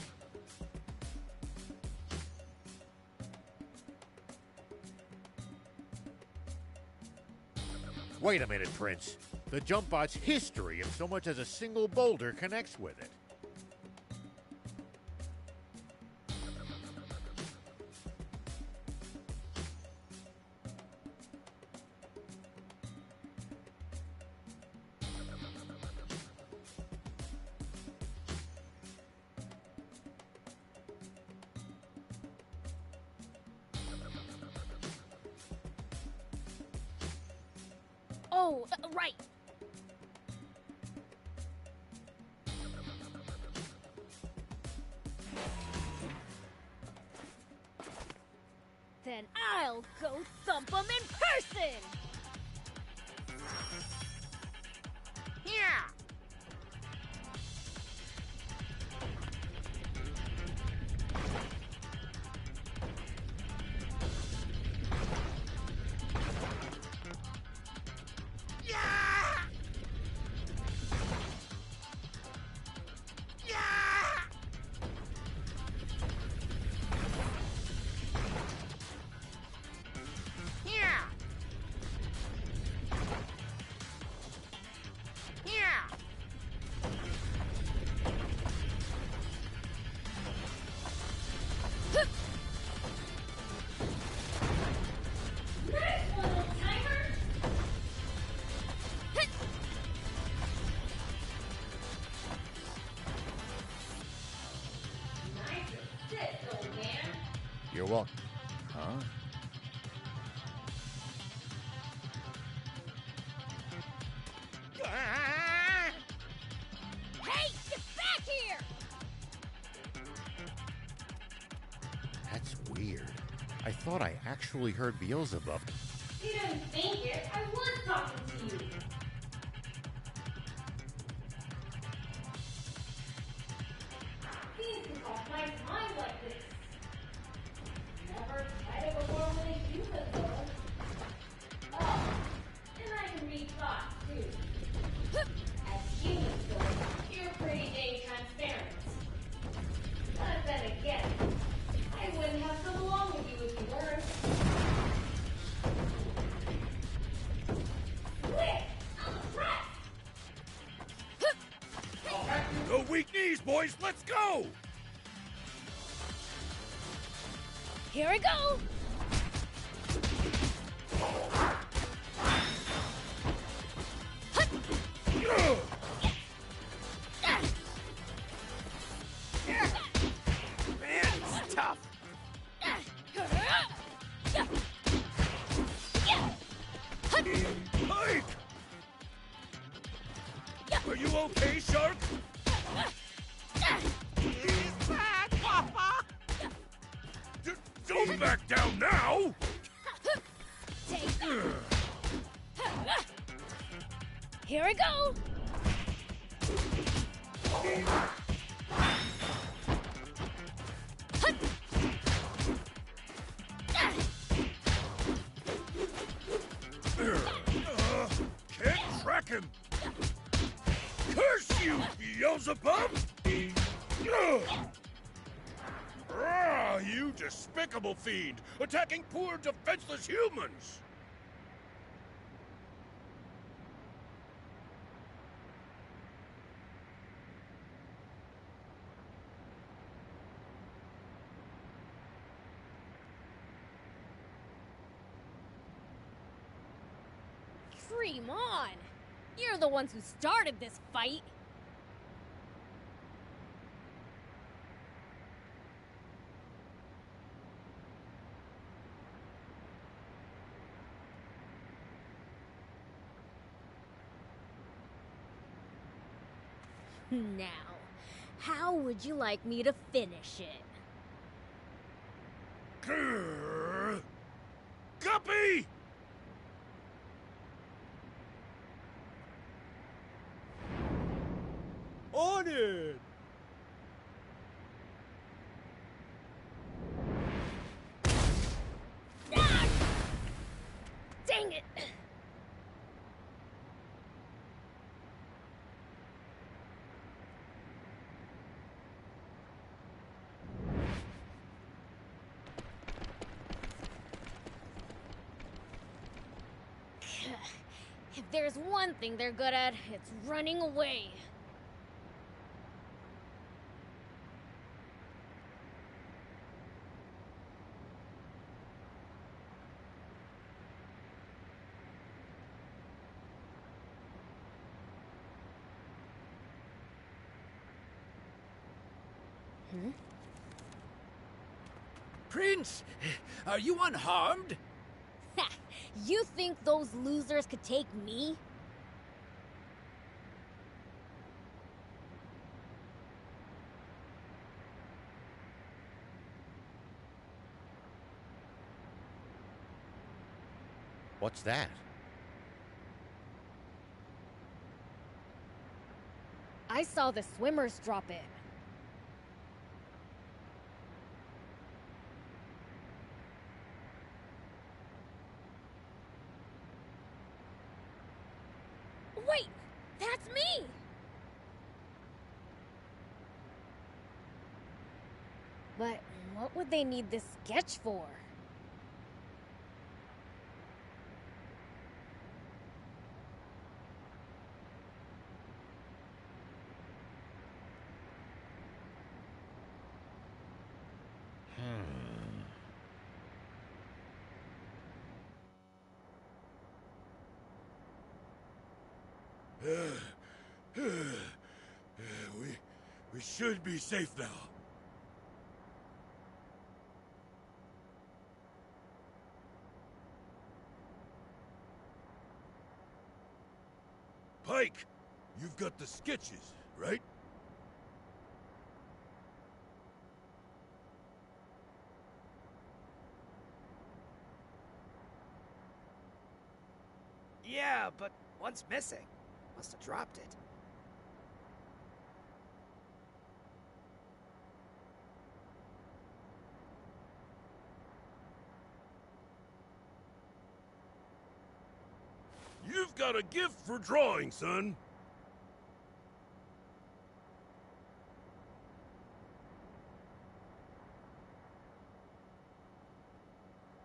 Wait a minute, Prince. The jump bot's history if so much as a single boulder connects with it. Oh, right. Then I'll go thump 'em in person! Yeah! You're welcome. Huh? Hey, get back here! That's weird. I thought I actually heard Beelzebub. You didn't think it. I was talking to you. Things can off my mind like this. Never tried it before when a human was. Oh, and I can read thoughts too. As humans go, you're pretty dang transparent. But then again, I wouldn't have come along with you if you weren't. Quick! I'm a threat! No weak knees, boys. Let's go. Here we go! Man, it's tough. Mike! Are you okay, Shark? He's back, Papa! Don't back down now! Here we go! Can't track him! Curse you, Beelzebub! You despicable fiend! Attacking poor, defenseless humans! Dream on! You're the ones who started this fight! Now, how would you like me to finish it? Guppy! On it! Ah! Dang it! If there's one thing they're good at, it's running away. Prince, are you unharmed? Ha! You think those losers could take me? What's that? I saw the swimmers drop it. Wait! That's me! But what would they need this sketch for? We should be safe now. Pike, you've got the sketches, right? Yeah, but one's missing. Must have dropped it. You've got a gift for drawing, son.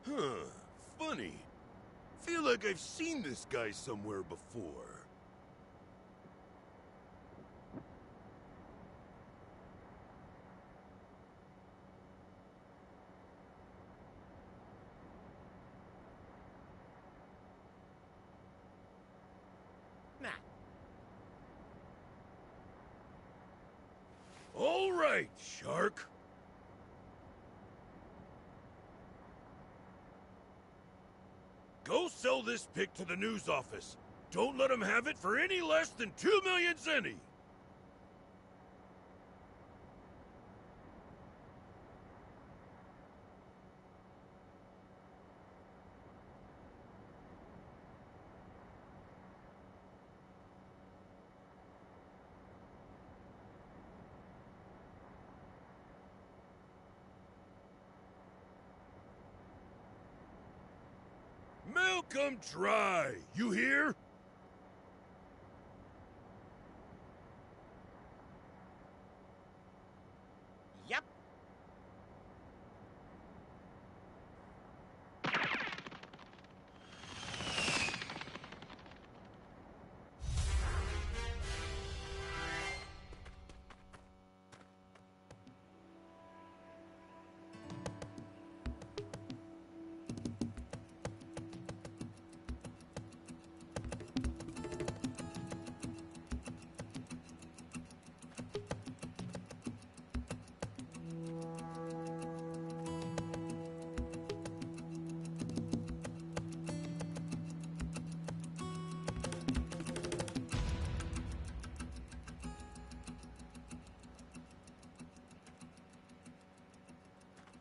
Huh, funny. Feel like I've seen this guy somewhere before. Nah. All right, Shark. Go sell this pic to the news office. Don't let them have it for any less than 2 million zenny. Milk 'em dry, you hear? Yep.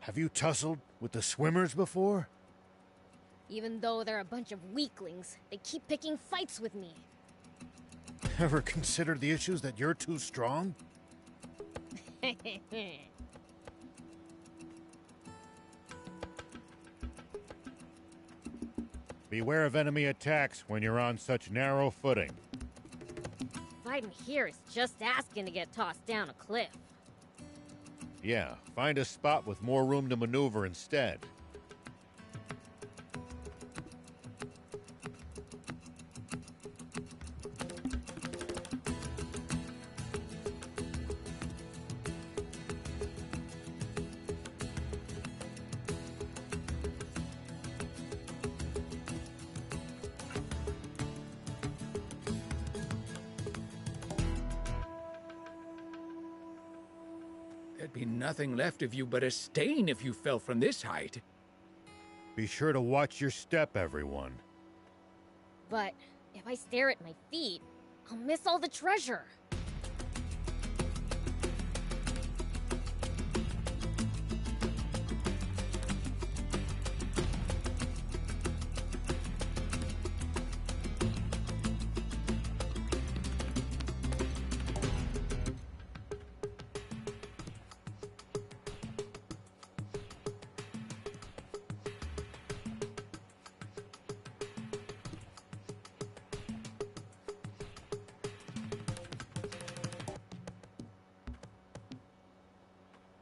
Have you tussled with the swimmers before? Even though they're a bunch of weaklings, they keep picking fights with me. Ever considered the issues that you're too strong? Beware of enemy attacks when you're on such narrow footing. Fighting here is just asking to get tossed down a cliff. Yeah, find a spot with more room to maneuver instead. There'd be nothing left of you but a stain if you fell from this height. Be sure to watch your step, everyone. But if I stare at my feet, I'll miss all the treasure.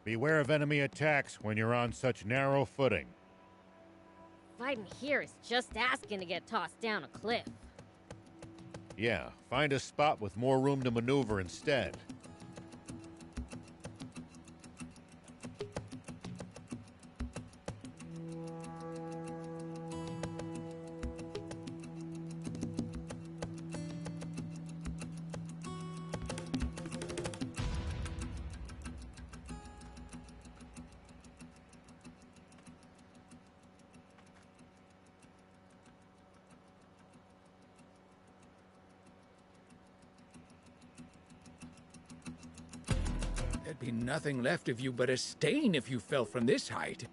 Beware of enemy attacks when you're on such narrow footing. Fighting here is just asking to get tossed down a cliff. Yeah, find a spot with more room to maneuver instead. There'd be nothing left of you but a stain if you fell from this height.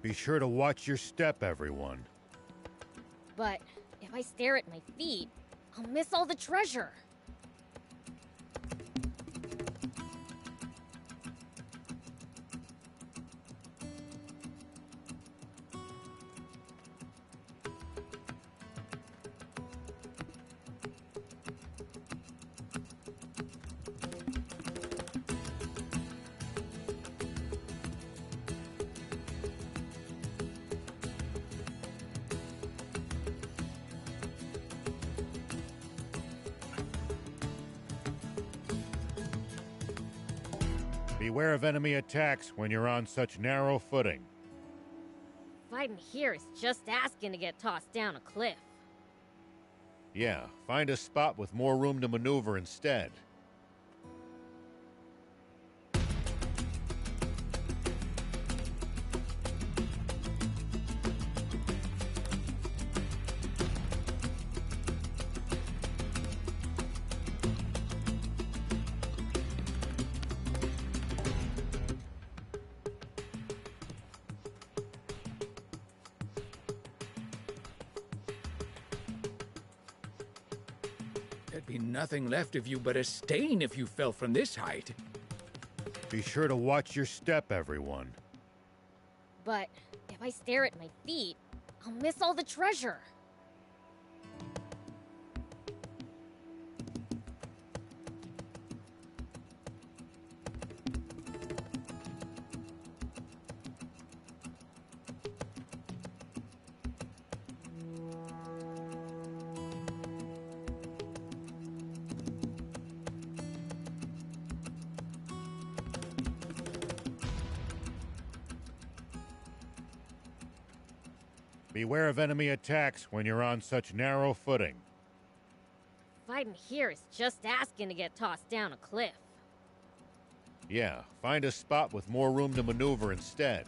Be sure to watch your step, everyone. But if I stare at my feet, I'll miss all the treasure. Beware of enemy attacks when you're on such narrow footing. Fighting here is just asking to get tossed down a cliff. Yeah, find a spot with more room to maneuver instead. There'd be nothing left of you but a stain if you fell from this height. Be sure to watch your step, everyone. But if I stare at my feet, I'll miss all the treasure. Beware of enemy attacks when you're on such narrow footing. Fighting here is just asking to get tossed down a cliff. Yeah, find a spot with more room to maneuver instead.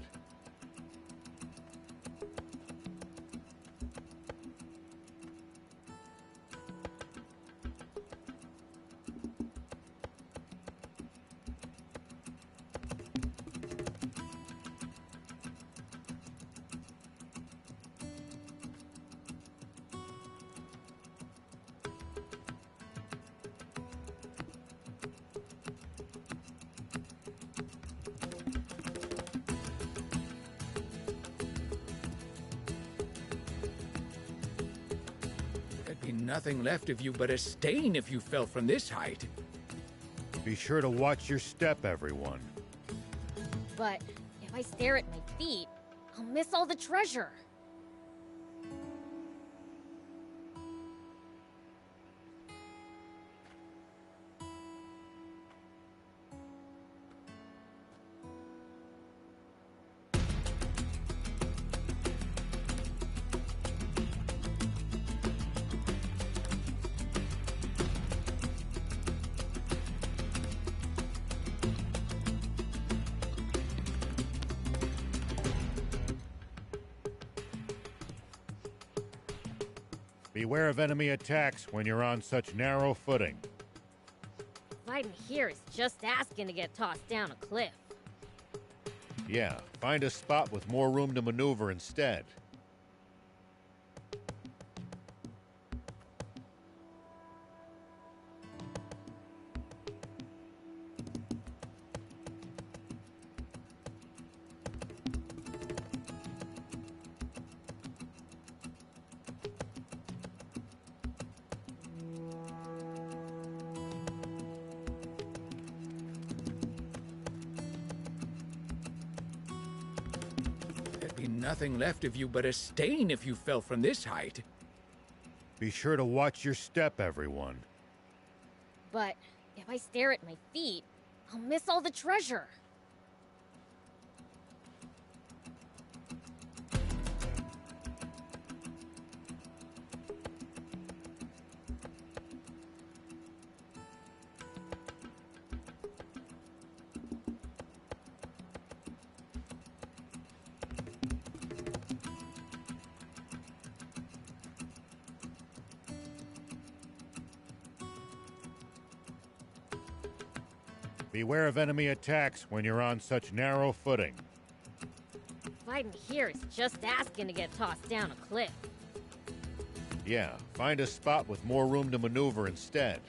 There'd be nothing left of you but a stain if you fell from this height. Be sure to watch your step, everyone. But if I stare at my feet, I'll miss all the treasure. Beware of enemy attacks when you're on such narrow footing. Fighting here is just asking to get tossed down a cliff. Yeah, find a spot with more room to maneuver instead. There'd be nothing left of you but a stain if you fell from this height. Be sure to watch your step, everyone. But if I stare at my feet, I'll miss all the treasure. Beware of enemy attacks when you're on such narrow footing. Fighting here is just asking to get tossed down a cliff. Yeah, find a spot with more room to maneuver instead.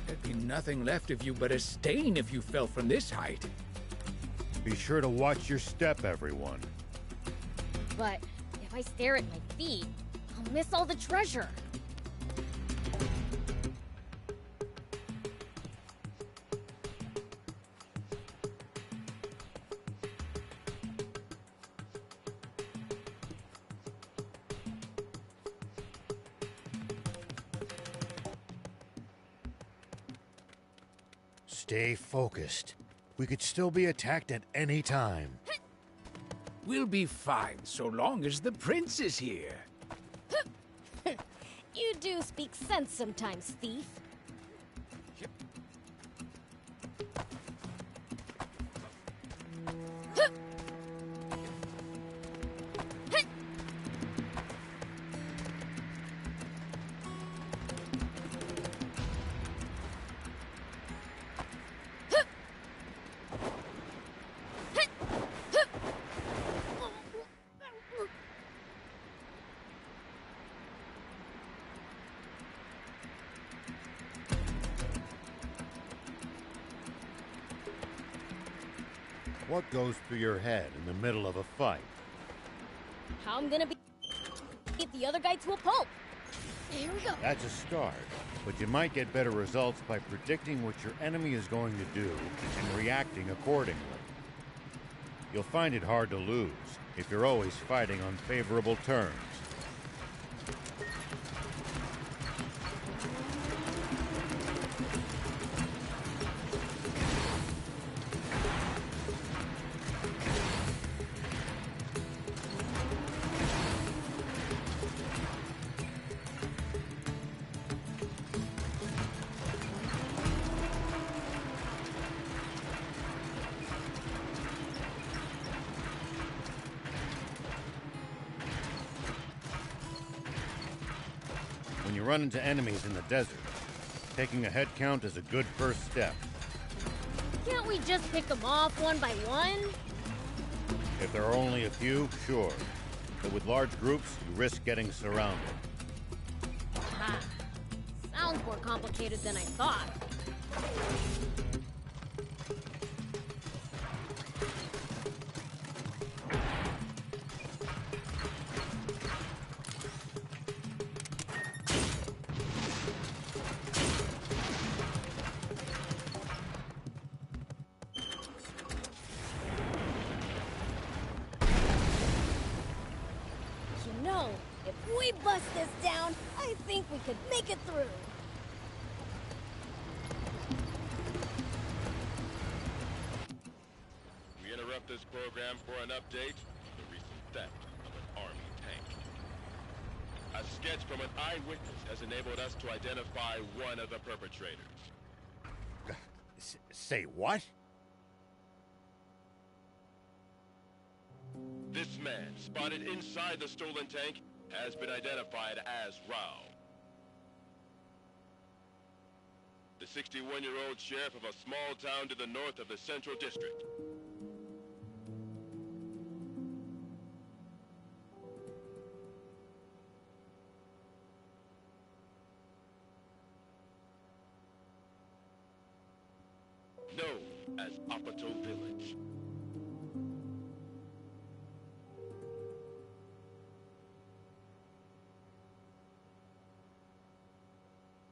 There'd be nothing left of you but a stain if you fell from this height. Be sure to watch your step, everyone. But if I stare at my feet, I'll miss all the treasure. Stay focused. We could still be attacked at any time. We'll be fine so long as the prince is here. You do speak sense sometimes, thief. What goes through your head in the middle of a fight? How I'm gonna beat the other guy to a pulp. Here we go. That's a start, but you might get better results by predicting what your enemy is going to do and reacting accordingly. You'll find it hard to lose if you're always fighting on favorable terms. When you run into enemies in the desert, taking a head count is a good first step. Can't we just pick them off one by one? If there are only a few, sure. But with large groups, you risk getting surrounded. Ah, sounds more complicated than I thought. You know, if we bust this down, I think we could make it through. We interrupt this program for an update of the recent theft of an army tank. A sketch from an eyewitness has enabled us to identify one of the perpetrators. Say what? This man, spotted inside the stolen tank, has been identified as Rao. The 61-year-old sheriff of a small town to the north of the Central District. Known as Apato Village.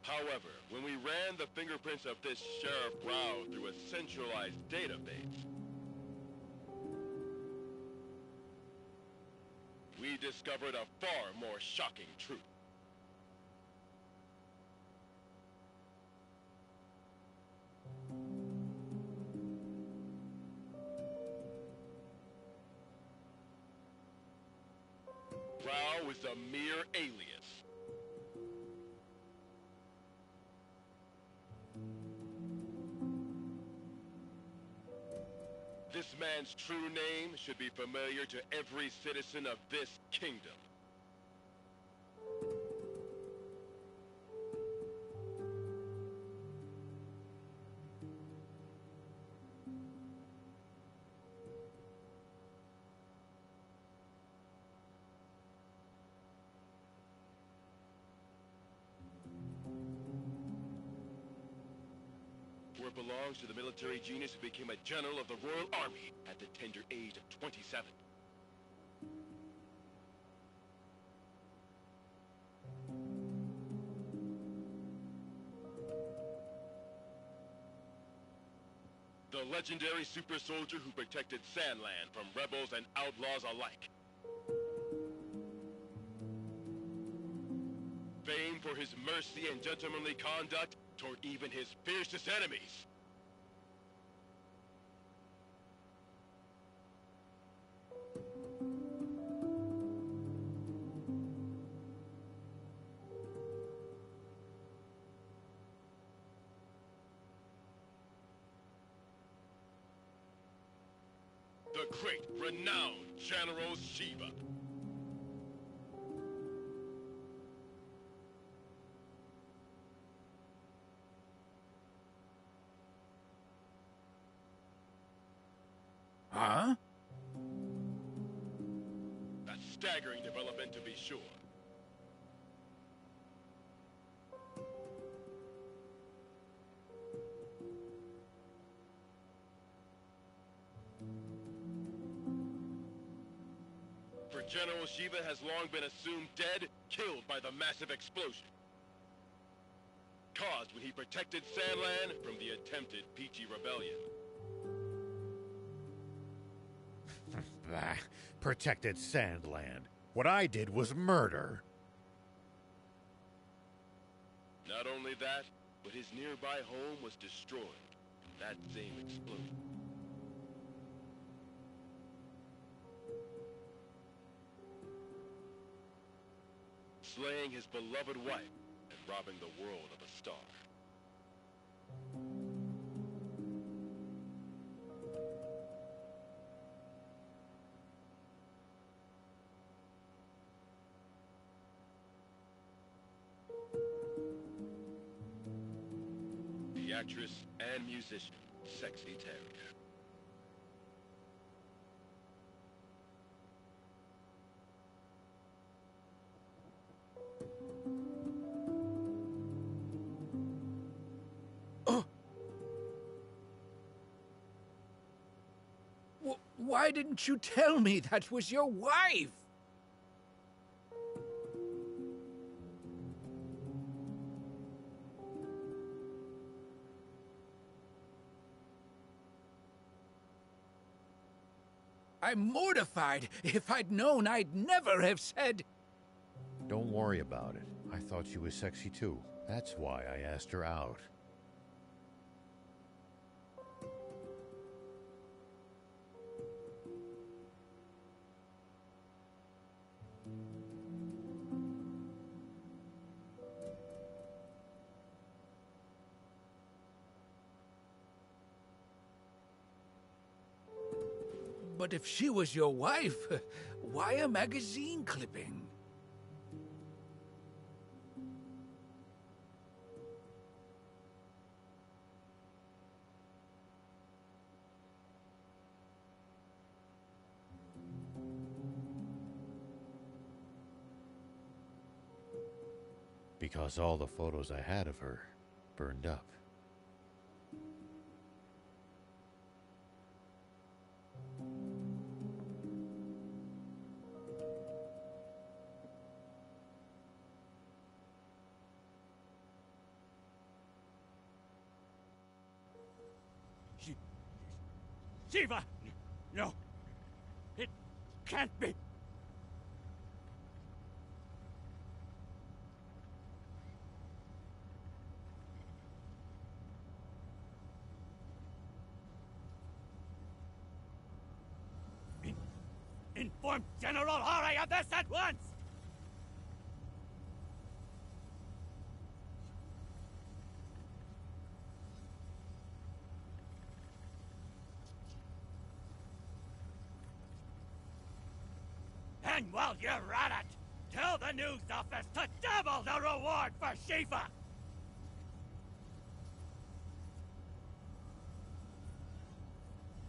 However, when we ran the fingerprints of this Sheriff Rao through a centralized database, we discovered a far more shocking truth. a mere alias. This man's true name should be familiar to every citizen of this kingdom. Where it belongs to the military genius who became a general of the Royal Army at the tender age of 27. The legendary super soldier who protected Sandland from rebels and outlaws alike. Famed for his mercy and gentlemanly conduct toward even his fiercest enemies. The great, renowned General Shiva. Huh? A staggering development, to be sure. For General Shiva has long been assumed dead, killed by the massive explosion caused when he protected Sandland from the attempted Peachy Rebellion. Protected Sandland. What I did was murder. Not only that, but his nearby home was destroyed in that same explosion. Slaying his beloved wife and robbing the world of a star. The actress and musician, Sexy Terrier. Why didn't you tell me that was your wife? I'm mortified. If I'd known, I'd never have said... Don't worry about it. I thought she was sexy too. That's why I asked her out. But if she was your wife, why a magazine clipping? Because all the photos I had of her burned up. Shiva! No! It can't be! Inform General Hori of this at once! And while you're at it, tell the news office to double the reward for Shiva!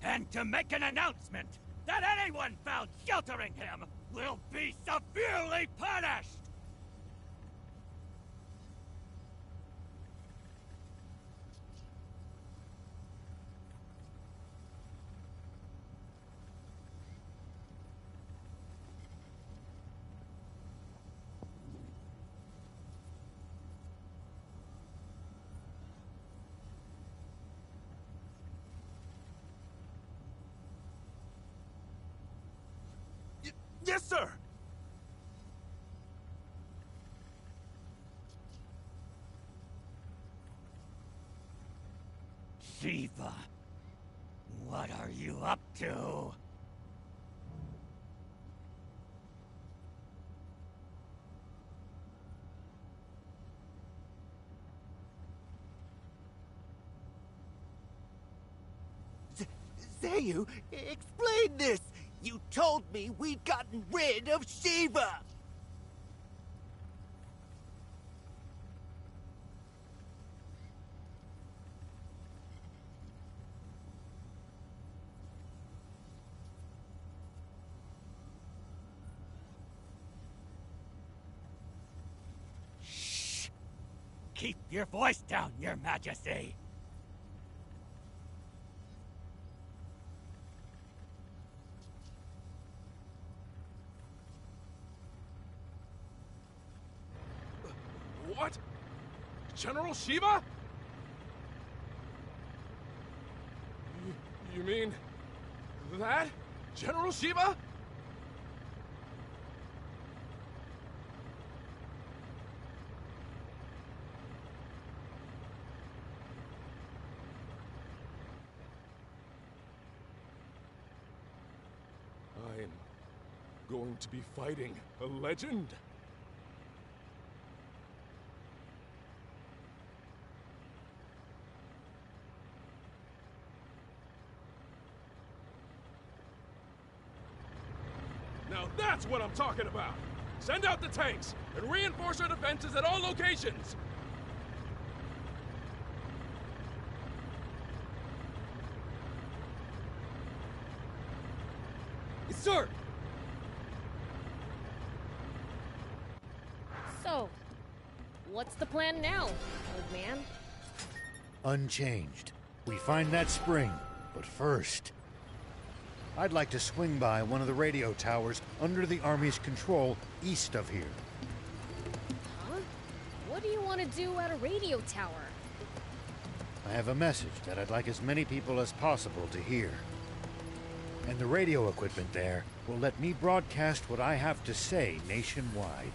And to make an announcement that anyone found sheltering him will be severely punished! Yes, sir! Shiva, what are you up to? Zayu, explain this! You told me we'd gotten rid of Shiva! Shh! Keep your voice down, Your Majesty! What? General Shiva? You mean that? General Shiva? I'm going to be fighting a legend. Now that's what I'm talking about! Send out the tanks, and reinforce our defenses at all locations! Yes, sir! So, what's the plan now, old man? Unchanged. We find that spring, but first... I'd like to swing by one of the radio towers under the Army's control east of here. Huh? What do you want to do at a radio tower? I have a message that I'd like as many people as possible to hear. And the radio equipment there will let me broadcast what I have to say nationwide.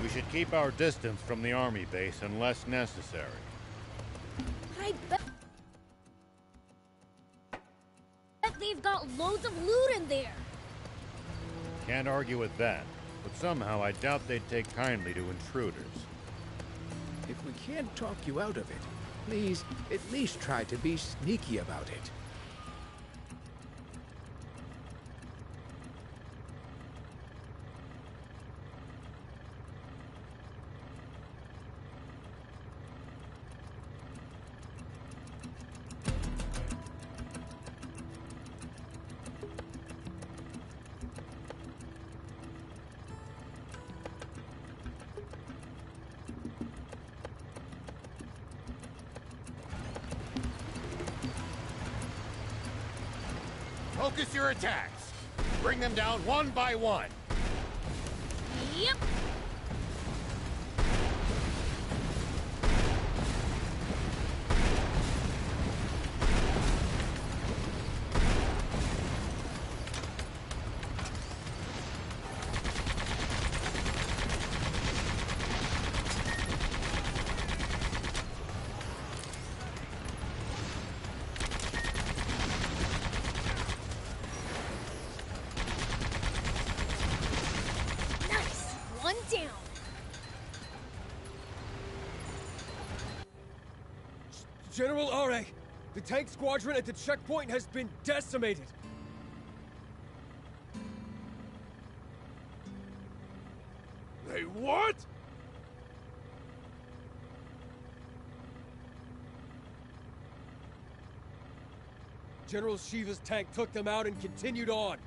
We should keep our distance from the army base unless necessary. I bet they've got loads of loot in there. Can't argue with that, but somehow I doubt they'd take kindly to intruders. If we can't talk you out of it, please at least try to be sneaky about it. Focus your attacks. Bring them down one by one. Yep. One down. General Are, the tank squadron at the checkpoint has been decimated. They what? General Shiva's tank took them out and continued on.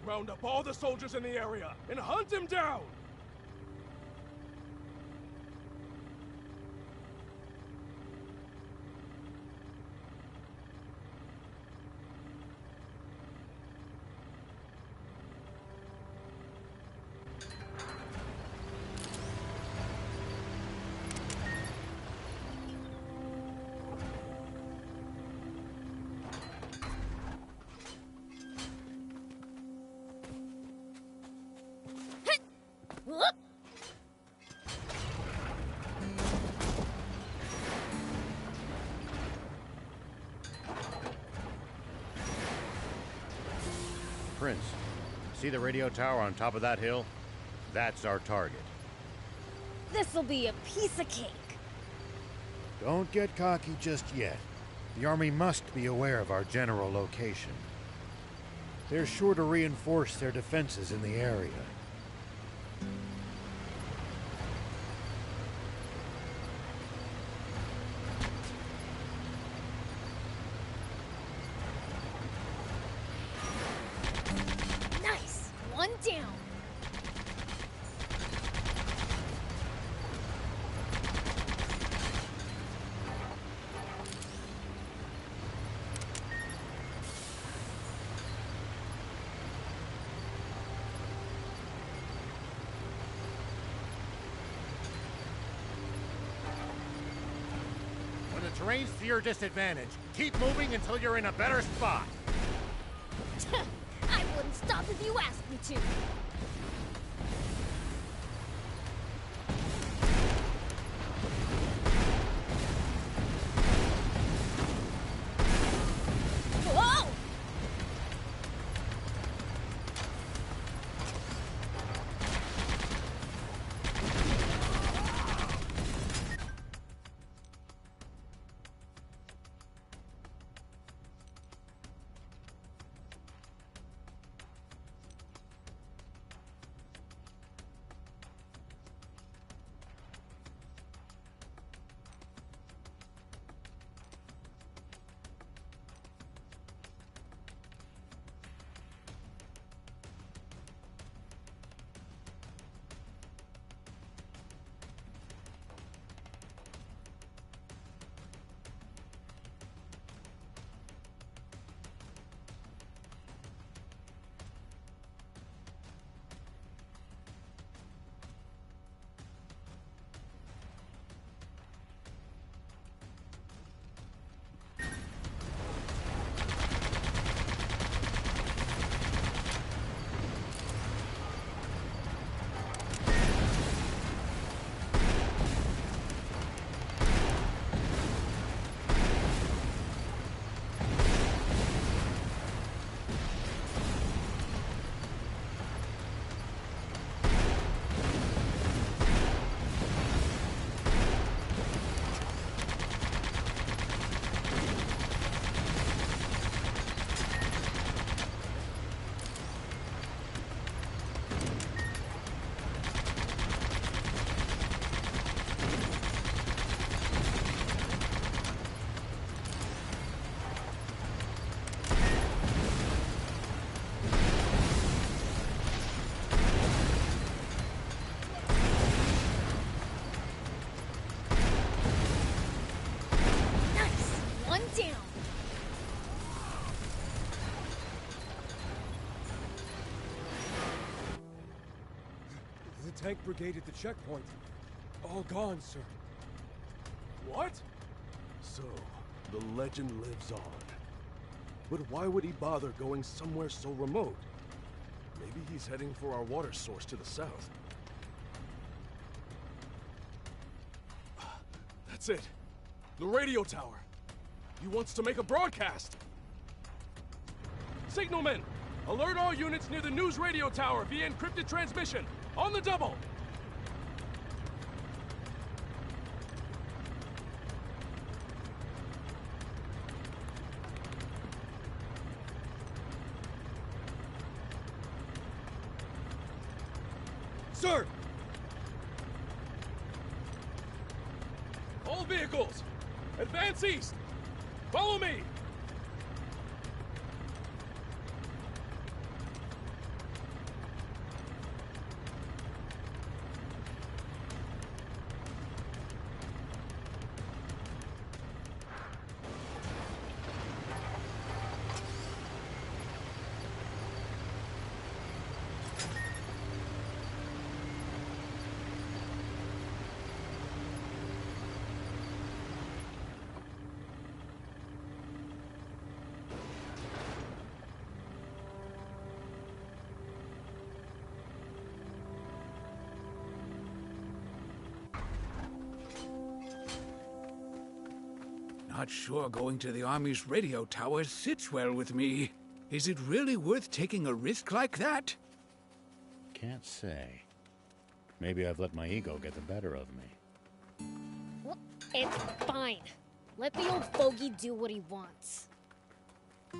Round up all the soldiers in the area and hunt him down! Prince, see the radio tower on top of that hill? That's our target. This'll be a piece of cake. Don't get cocky just yet. The army must be aware of our general location. They're sure to reinforce their defenses in the area. Nice! One down. When the terrain's to your disadvantage, keep moving until you're in a better spot. I wouldn't stop if you asked me to. Whoa! tank brigade at the checkpoint. All gone, sir. What? So, the legend lives on. But why would he bother going somewhere so remote? Maybe he's heading for our water source to the south. That's it. The radio tower. He wants to make a broadcast. Signalman, alert all units near the news radio tower via encrypted transmission. On the double. Sir! All vehicles, advance east. Follow me. Not sure going to the Army's radio tower sits well with me. Is it really worth taking a risk like that? Can't say. Maybe I've let my ego get the better of me. Well, it's fine. Let the old fogey do what he wants.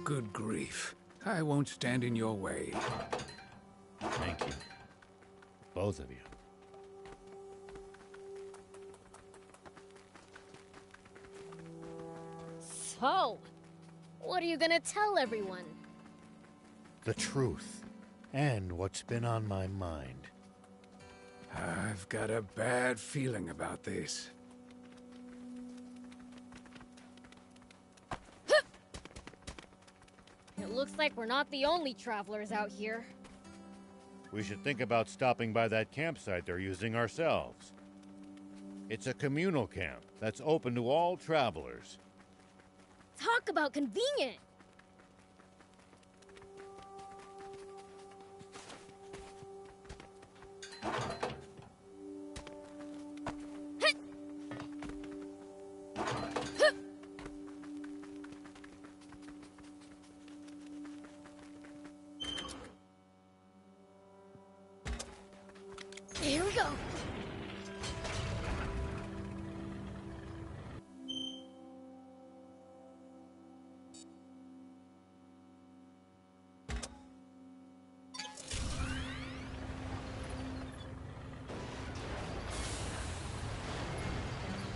Good grief. I won't stand in your way. Thank you. Both of you. So, what are you gonna tell everyone? The truth. And what's been on my mind. I've got a bad feeling about this. It looks like we're not the only travelers out here. We should think about stopping by that campsite they're using ourselves. It's a communal camp that's open to all travelers. Talk about convenient! Here we go!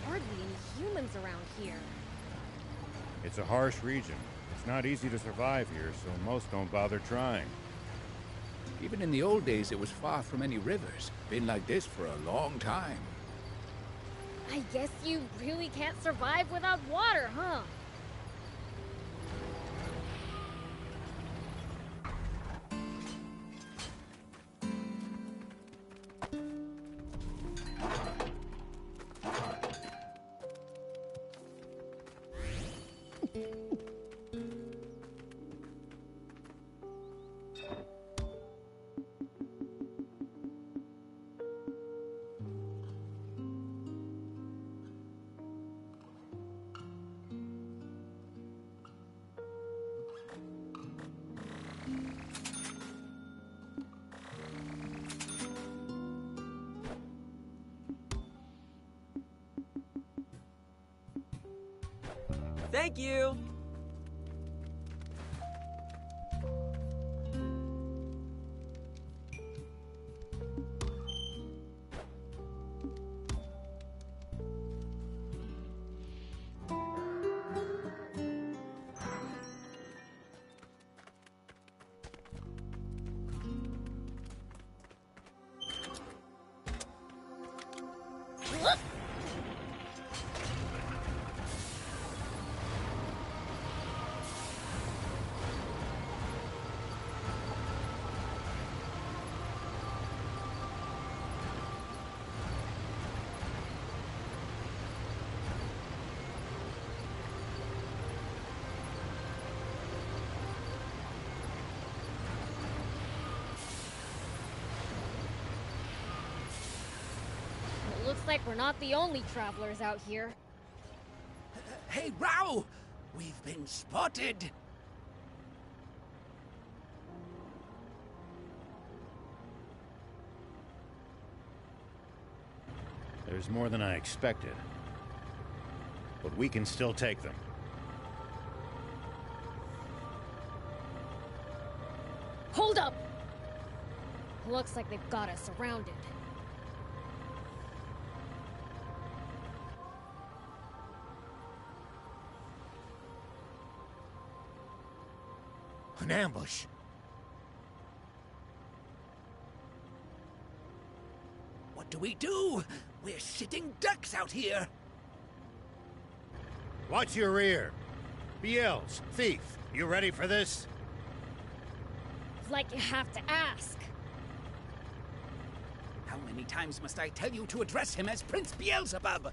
Hardly any humans around here. It's a harsh region. It's not easy to survive here, so most don't bother trying. Even in the old days, it was far from any rivers. Been like this for a long time. I guess you really can't survive without water, huh? Thank you! like we're not the only travelers out here. Hey, Rao! We've been spotted! There's more than I expected. But we can still take them. Hold up! Looks like they've got us surrounded. An ambush. What do we do? We're sitting ducks out here. Watch your rear. BLs, Thief, you ready for this? Like you have to ask. How many times must I tell you to address him as Prince Beelzebub?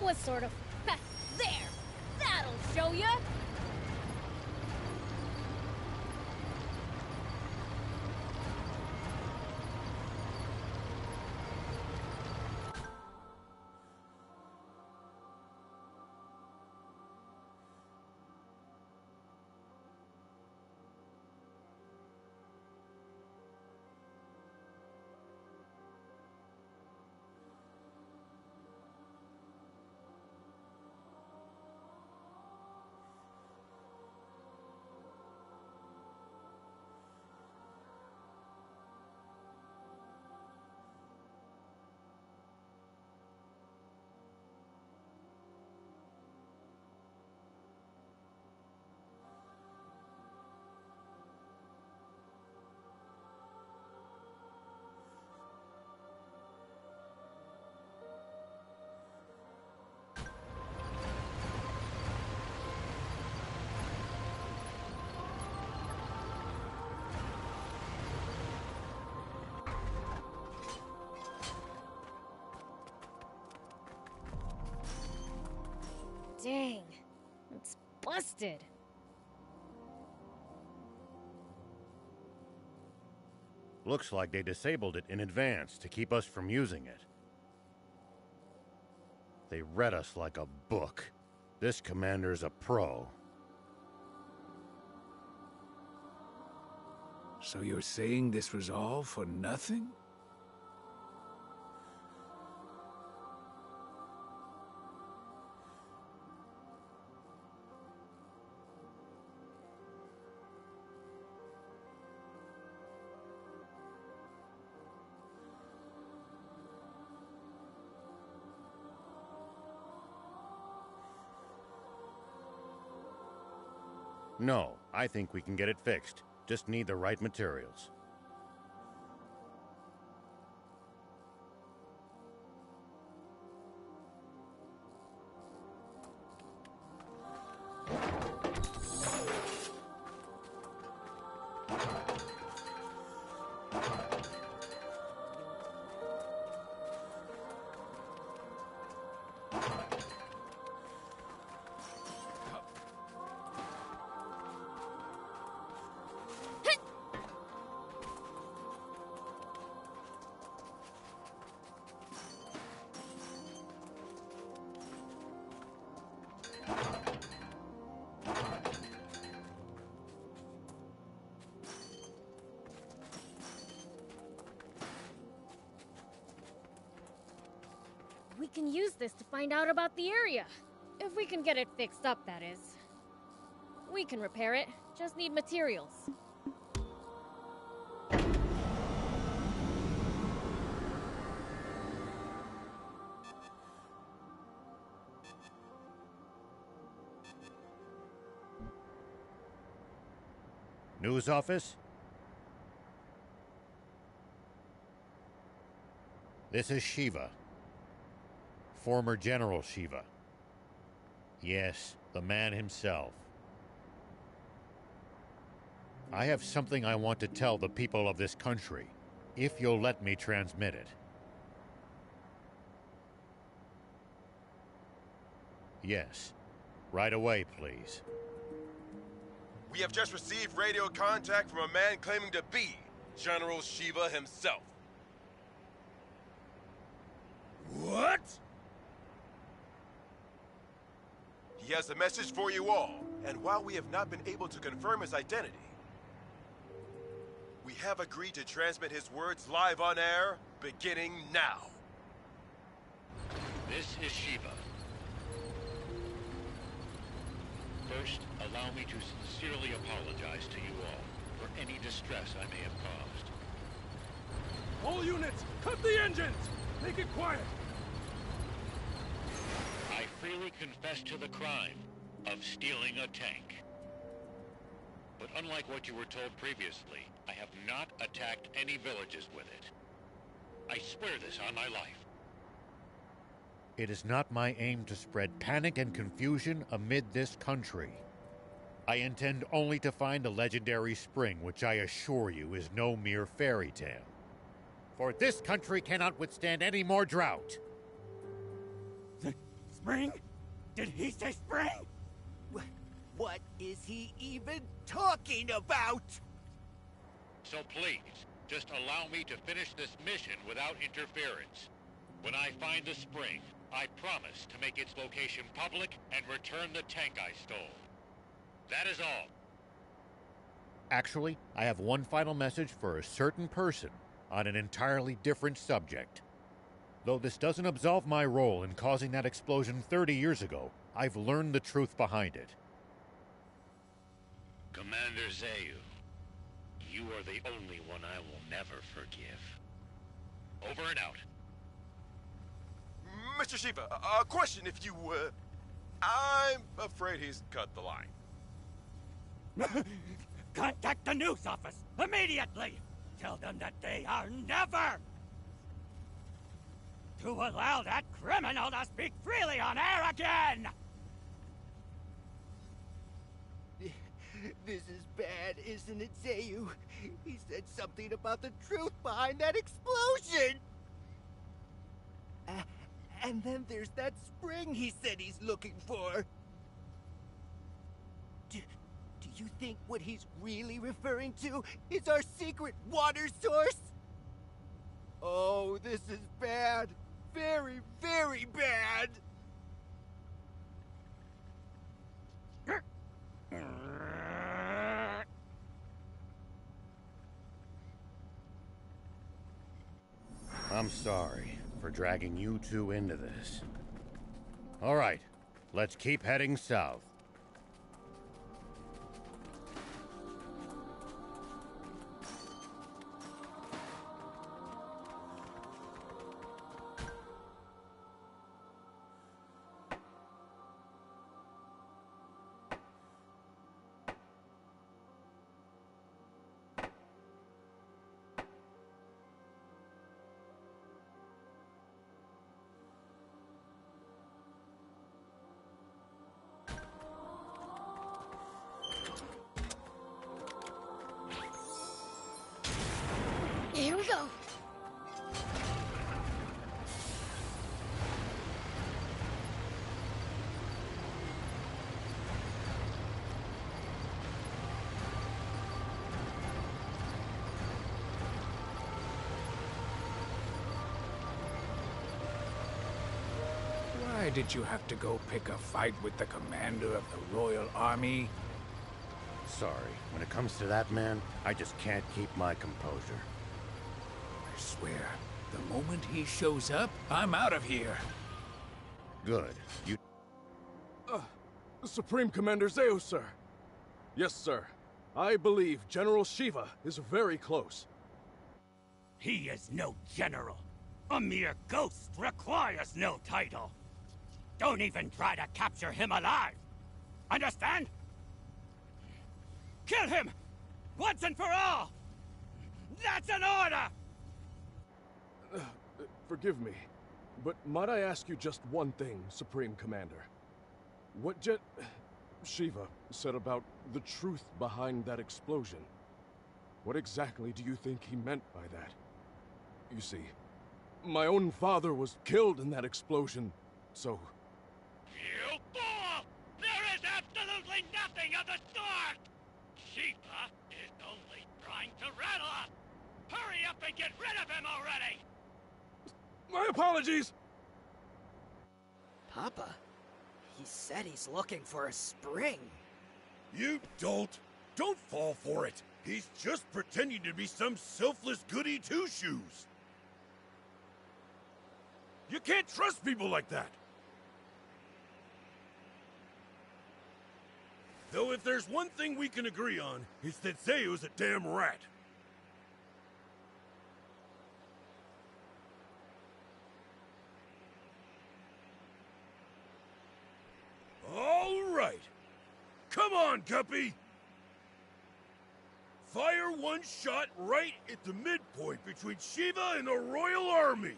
Was sort of... There! That'll show ya! Dang, it's busted. Looks like they disabled it in advance to keep us from using it. They read us like a book. This commander's a pro. So you're saying this was all for nothing? No, I think we can get it fixed. Just need the right materials. We can use this to find out about the area. If we can get it fixed up, that is. We can repair it, just need materials. News office? This is Shiva. Former General Shiva. Yes, the man himself. I have something I want to tell the people of this country, if you'll let me transmit it. Yes. Right away, please. We have just received radio contact from a man claiming to be General Shiva himself. What? He has a message for you all, and while we have not been able to confirm his identity, we have agreed to transmit his words live on air, beginning now. This is Shiva. First, allow me to sincerely apologize to you all for any distress I may have caused. All units, cut the engines! Make it quiet! I freely confess to the crime of stealing a tank. But unlike what you were told previously, I have not attacked any villages with it. I swear this on my life. It is not my aim to spread panic and confusion amid this country. I intend only to find the legendary spring, which I assure you is no mere fairy tale. For this country cannot withstand any more drought. The spring? Did he say spring? What is he even talking about? So please, just allow me to finish this mission without interference. When I find the spring, I promise to make its location public and return the tank I stole. That is all. Actually, I have one final message for a certain person on an entirely different subject. Though this doesn't absolve my role in causing that explosion 30 years ago, I've learned the truth behind it. Commander Zayu, you are the only one I will never forgive. Over and out. Mr. Shiva, a question if you, I'm afraid he's cut the line. Contact the news office immediately! Tell them that they are never to allow that criminal to speak freely on air again! This is bad, isn't it, Zayu? He said something about the truth behind that explosion! And then there's that spring he said he's looking for. Do you think what he's really referring to is our secret water source? Oh, this is bad. Very, very bad. I'm sorry for dragging you two into this. All right, let's keep heading south. did you have to go pick a fight with the commander of the Royal Army? Sorry, when it comes to that man, I just can't keep my composure. I swear, the moment he shows up, I'm out of here. Good. You... Supreme Commander Zeo, sir. Yes, sir. I believe General Shiva is very close. He is no general. A mere ghost requires no title. Don't even try to capture him alive. Understand? Kill him! Once and for all! That's an order! Forgive me, but might I ask you just one thing, Supreme Commander? What Shiva said about the truth behind that explosion. What exactly do you think he meant by that? You see, my own father was killed in that explosion, so... You fool! There is absolutely nothing of the sort! Shiva is only trying to rattle us! Hurry up and get rid of him already! My apologies! Papa, he said he's looking for a spring. You dolt! Don't fall for it! He's just pretending to be some selfless goody two-shoes! You can't trust people like that! Though if there's one thing we can agree on, it's that Zeo's a damn rat. All right. Come on, Guppy! Fire one shot right at the midpoint between Shiva and the Royal Army!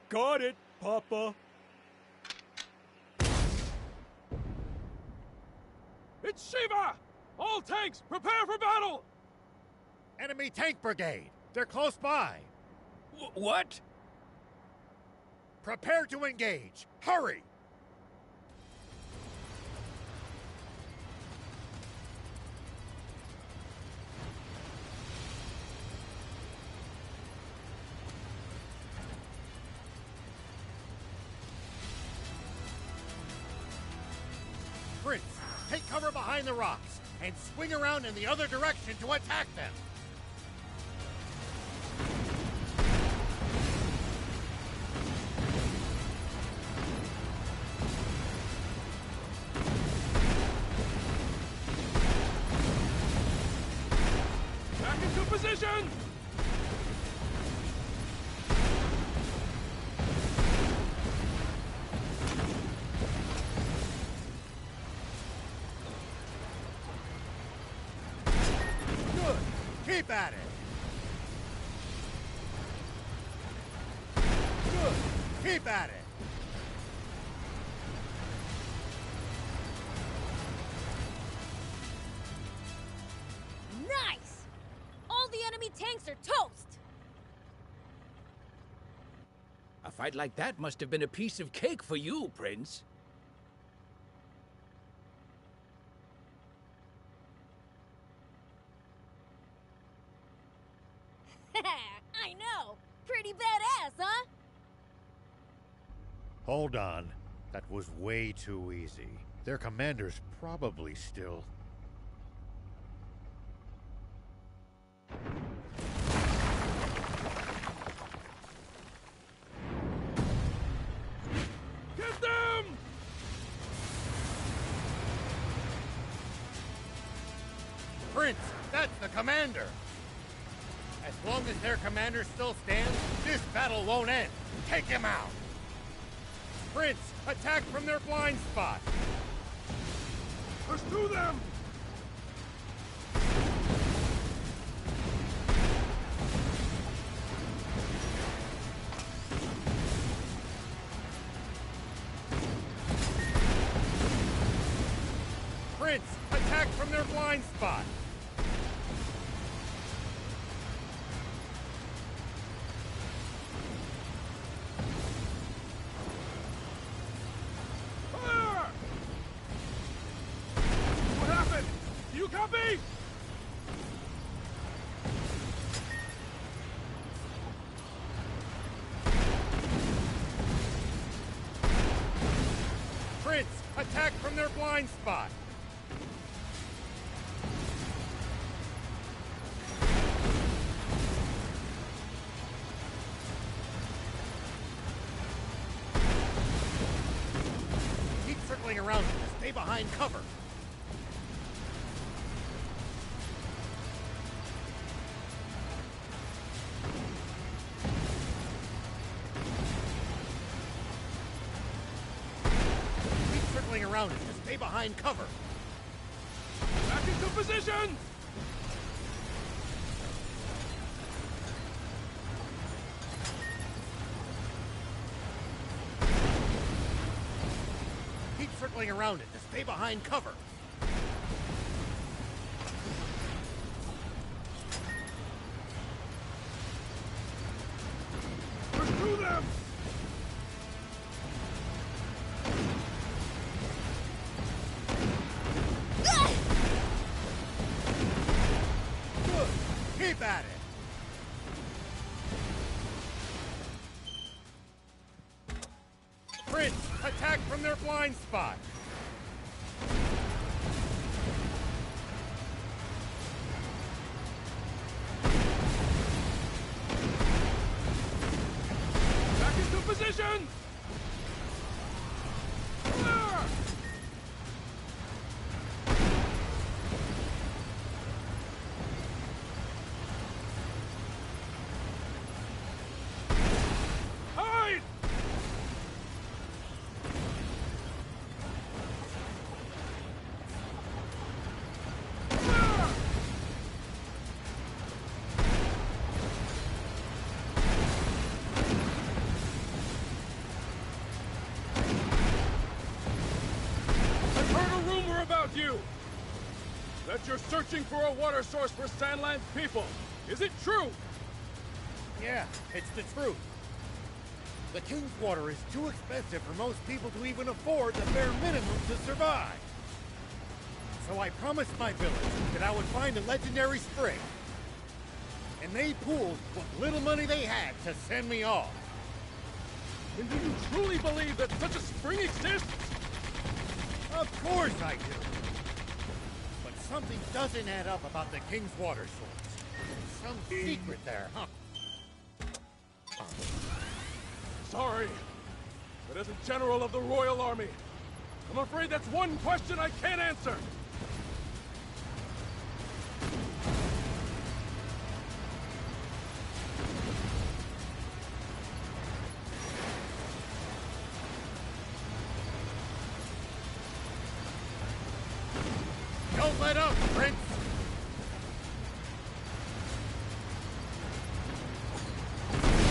Got it, Papa. It's Shiva! All tanks, prepare for battle! Enemy tank brigade! They're close by! What? Prepare to engage! Hurry! Prince, take cover behind the rocks and swing around in the other direction to attack them. Back into position! Keep at it! Good! Keep at it! Nice! All the enemy tanks are toast! A fight like that must have been a piece of cake for you, Prince. I know! Pretty badass, huh? Hold on. That was way too easy. Their commander's probably still... Get them! Prince, that's the commander! As long as their commander still stands, this battle won't end. Take him out! Prince, attack from their blind spot! Pursue them! Prince, attack from their blind spot! Fire! What happened? Do you copy? their blind spot. Keep circling around them to stay behind cover. Around it to stay behind cover. Back into position! Keep circling around it to stay behind cover. Pursue them! Keep at it! Prince, attack from their blind spot! Back into position! You! That you're searching for a water source for Sandland's people. Is it true? Yeah, it's the truth. The King's water is too expensive for most people to even afford the bare minimum to survive. So I promised my village that I would find a legendary spring. And they pooled what little money they had to send me off. And do you truly believe that such a spring exists? Of course I do. But something doesn't add up about the King's water source. Some secret there, huh? Sorry, but as a general of the Royal Army, I'm afraid that's one question I can't answer. Don't let up, Prince!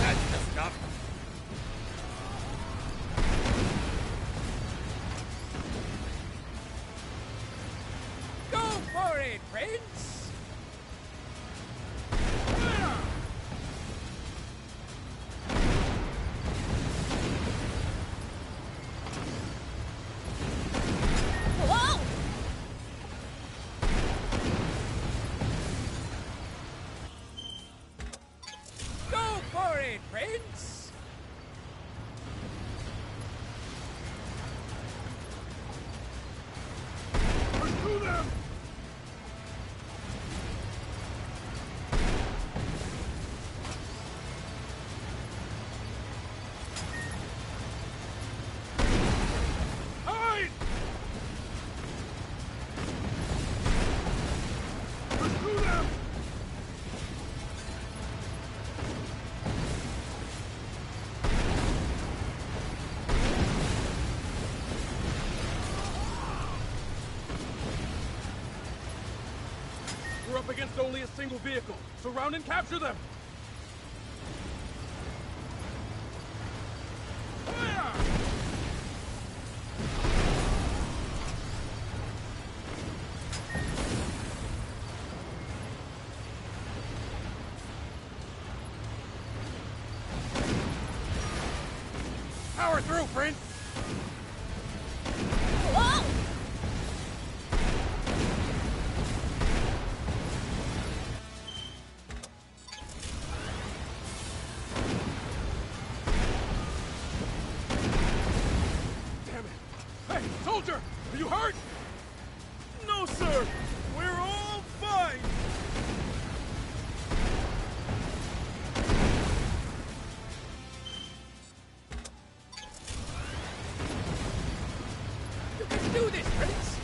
That's the stuff. Go for it, Prince! Whoa! Go for it, Prince! Pursue them! Hide! Pursue them! We're up against only a single vehicle. Surround and capture them! Fire! Power through, Prince! Whoa! Damn it! Hey, soldier! Are you hurt? hurt? No, sir! We're all fine! You can do this, Prince!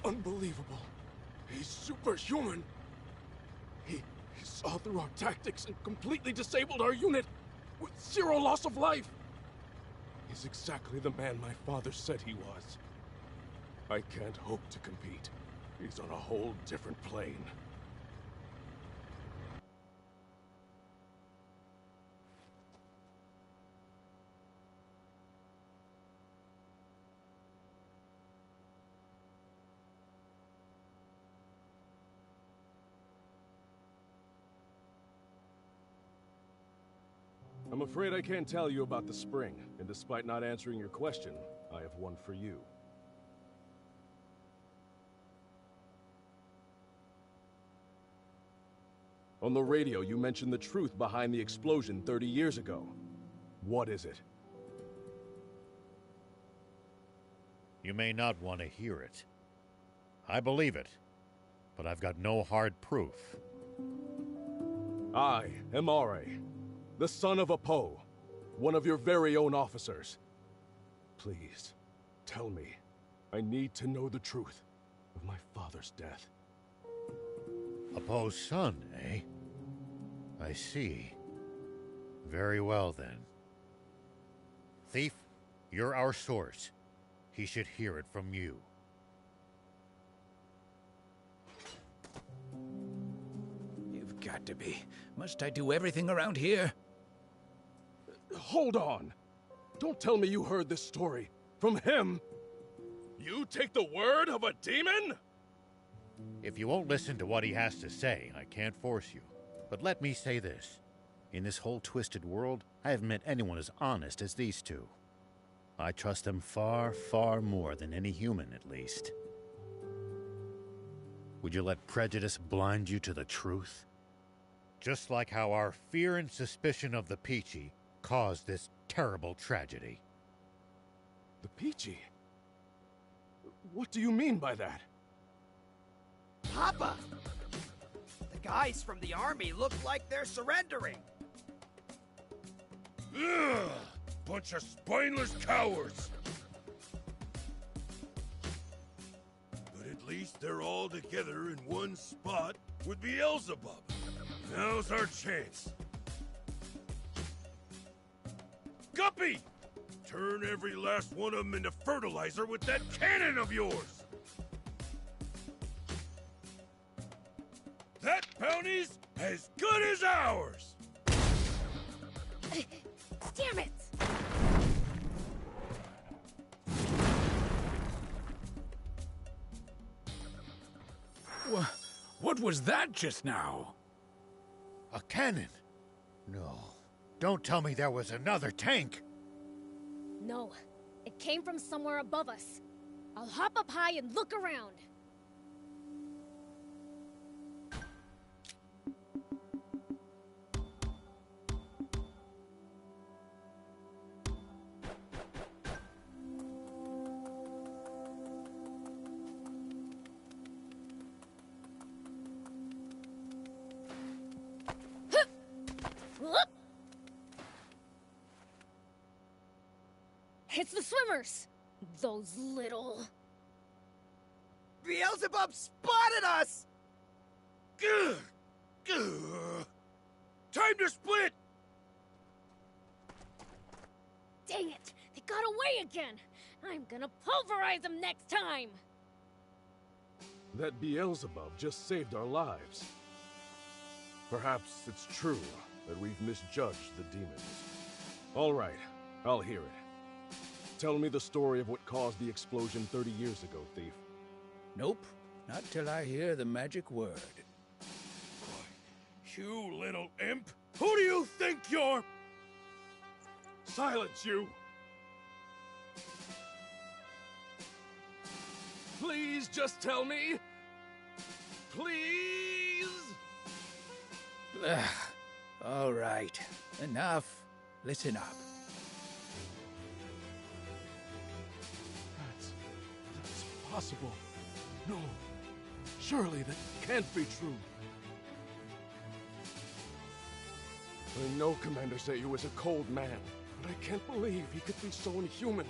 Unbelievable. He's superhuman. He saw through our tactics and completely disabled our unit with 0 loss of life. He's exactly the man my father said he was. I can't hope to compete. He's on a whole different plane. I'm afraid I can't tell you about the spring, and despite not answering your question, I have one for you. On the radio, you mentioned the truth behind the explosion 30 years ago. What is it? You may not want to hear it. I believe it, but I've got no hard proof. I am Are, the son of a Poe, one of your very own officers. Please, tell me. I need to know the truth of my father's death. A Poe's son, eh? I see. Very well, then. Thief, you're our source. He should hear it from you. You've got to be. Must I do everything around here? Hold on! Don't tell me you heard this story from him! You take the word of a demon?! If you won't listen to what he has to say, I can't force you. But let me say this. In this whole twisted world, I haven't met anyone as honest as these two. I trust them far, far more than any human, at least. Would you let prejudice blind you to the truth? Just like how our fear and suspicion of the Peachy caused this terrible tragedy. The Peachy? What do you mean by that? Papa! The guys from the army look like they're surrendering. Ugh! Bunch of spineless cowards! But at least they're all together in one spot with Beelzebub. Now's our chance. Guppy! Turn every last one of them into fertilizer with that cannon of yours! That bounty's as good as ours! Damn it! What was that just now? A cannon? No. Don't tell me there was another tank! No, it came from somewhere above us. I'll hop up high and look around. It's the swimmers! Those little... Beelzebub spotted us! Gah! Gah! Time to split! Dang it! They got away again! I'm gonna pulverize them next time! That Beelzebub just saved our lives. Perhaps it's true that we've misjudged the demons. All right, I'll hear it. Tell me the story of what caused the explosion 30 years ago, Thief. Nope. Not till I hear the magic word. You little imp! Who do you think you're... Silence, you! Please just tell me. Please? Ugh. All right. Enough. Listen up. impossible. No. Surely that can't be true. I know Commander Zayu is a cold man, but I can't believe he could be so inhuman.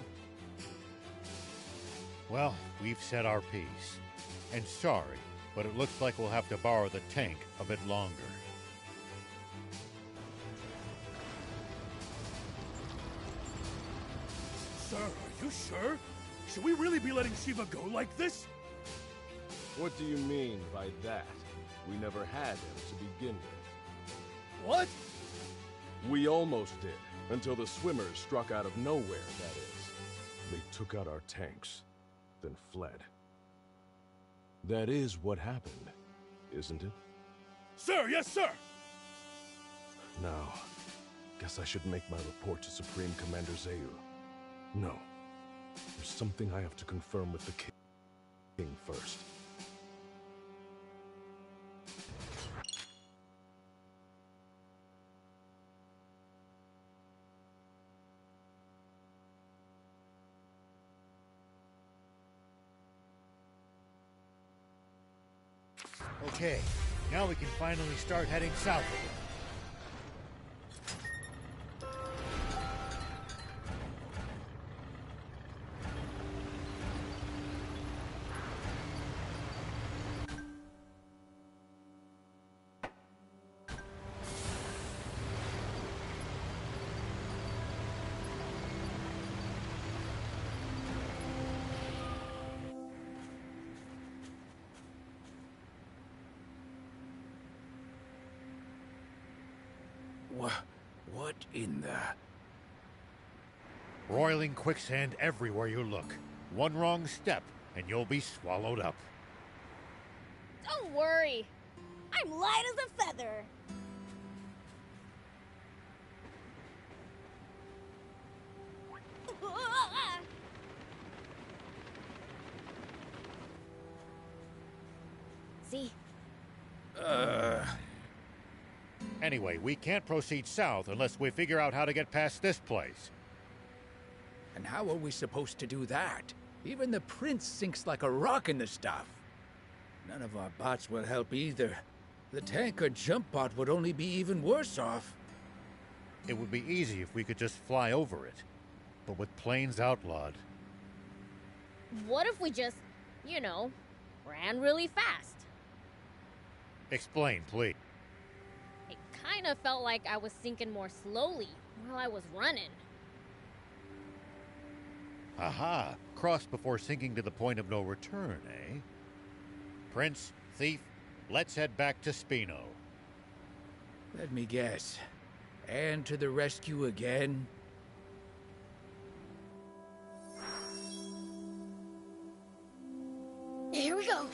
Well, we've said our piece. And sorry, but it looks like we'll have to borrow the tank a bit longer. Sir, are you sure? Should we really be letting Shiva go like this? What do you mean by that? We never had him to begin with. What? We almost did, until the swimmers struck out of nowhere, that is. They took out our tanks, then fled. That is what happened, isn't it? Sir, yes, sir! Now, guess I should make my report to Supreme Commander Zayu. No. There's something I have to confirm with the king first. Okay, now we can finally start heading south again. What in the... Roiling quicksand everywhere you look. One wrong step, and you'll be swallowed up. Don't worry. I'm light as a feather. See? Anyway, we can't proceed south unless we figure out how to get past this place. And how are we supposed to do that? Even the prince sinks like a rock in the stuff. None of our bots will help either. The tank or jump bot would only be even worse off. It would be easy if we could just fly over it. But with planes outlawed... What if we just, you know, ran really fast? Explain, please. It kind of felt like I was sinking more slowly while I was running. Aha! Cross before sinking to the point of no return, eh? Prince, Thief, let's head back to Spino. Let me guess. And to the rescue again? Here we go.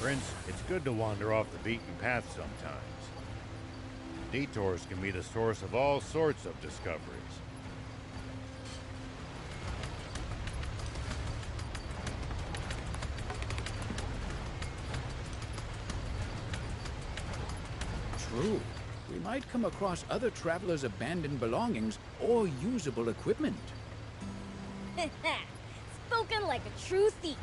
Prince, it's good to wander off the beaten path sometimes. Detours can be the source of all sorts of discoveries. True. We might come across other travelers' abandoned belongings or usable equipment. Spoken like a true thief.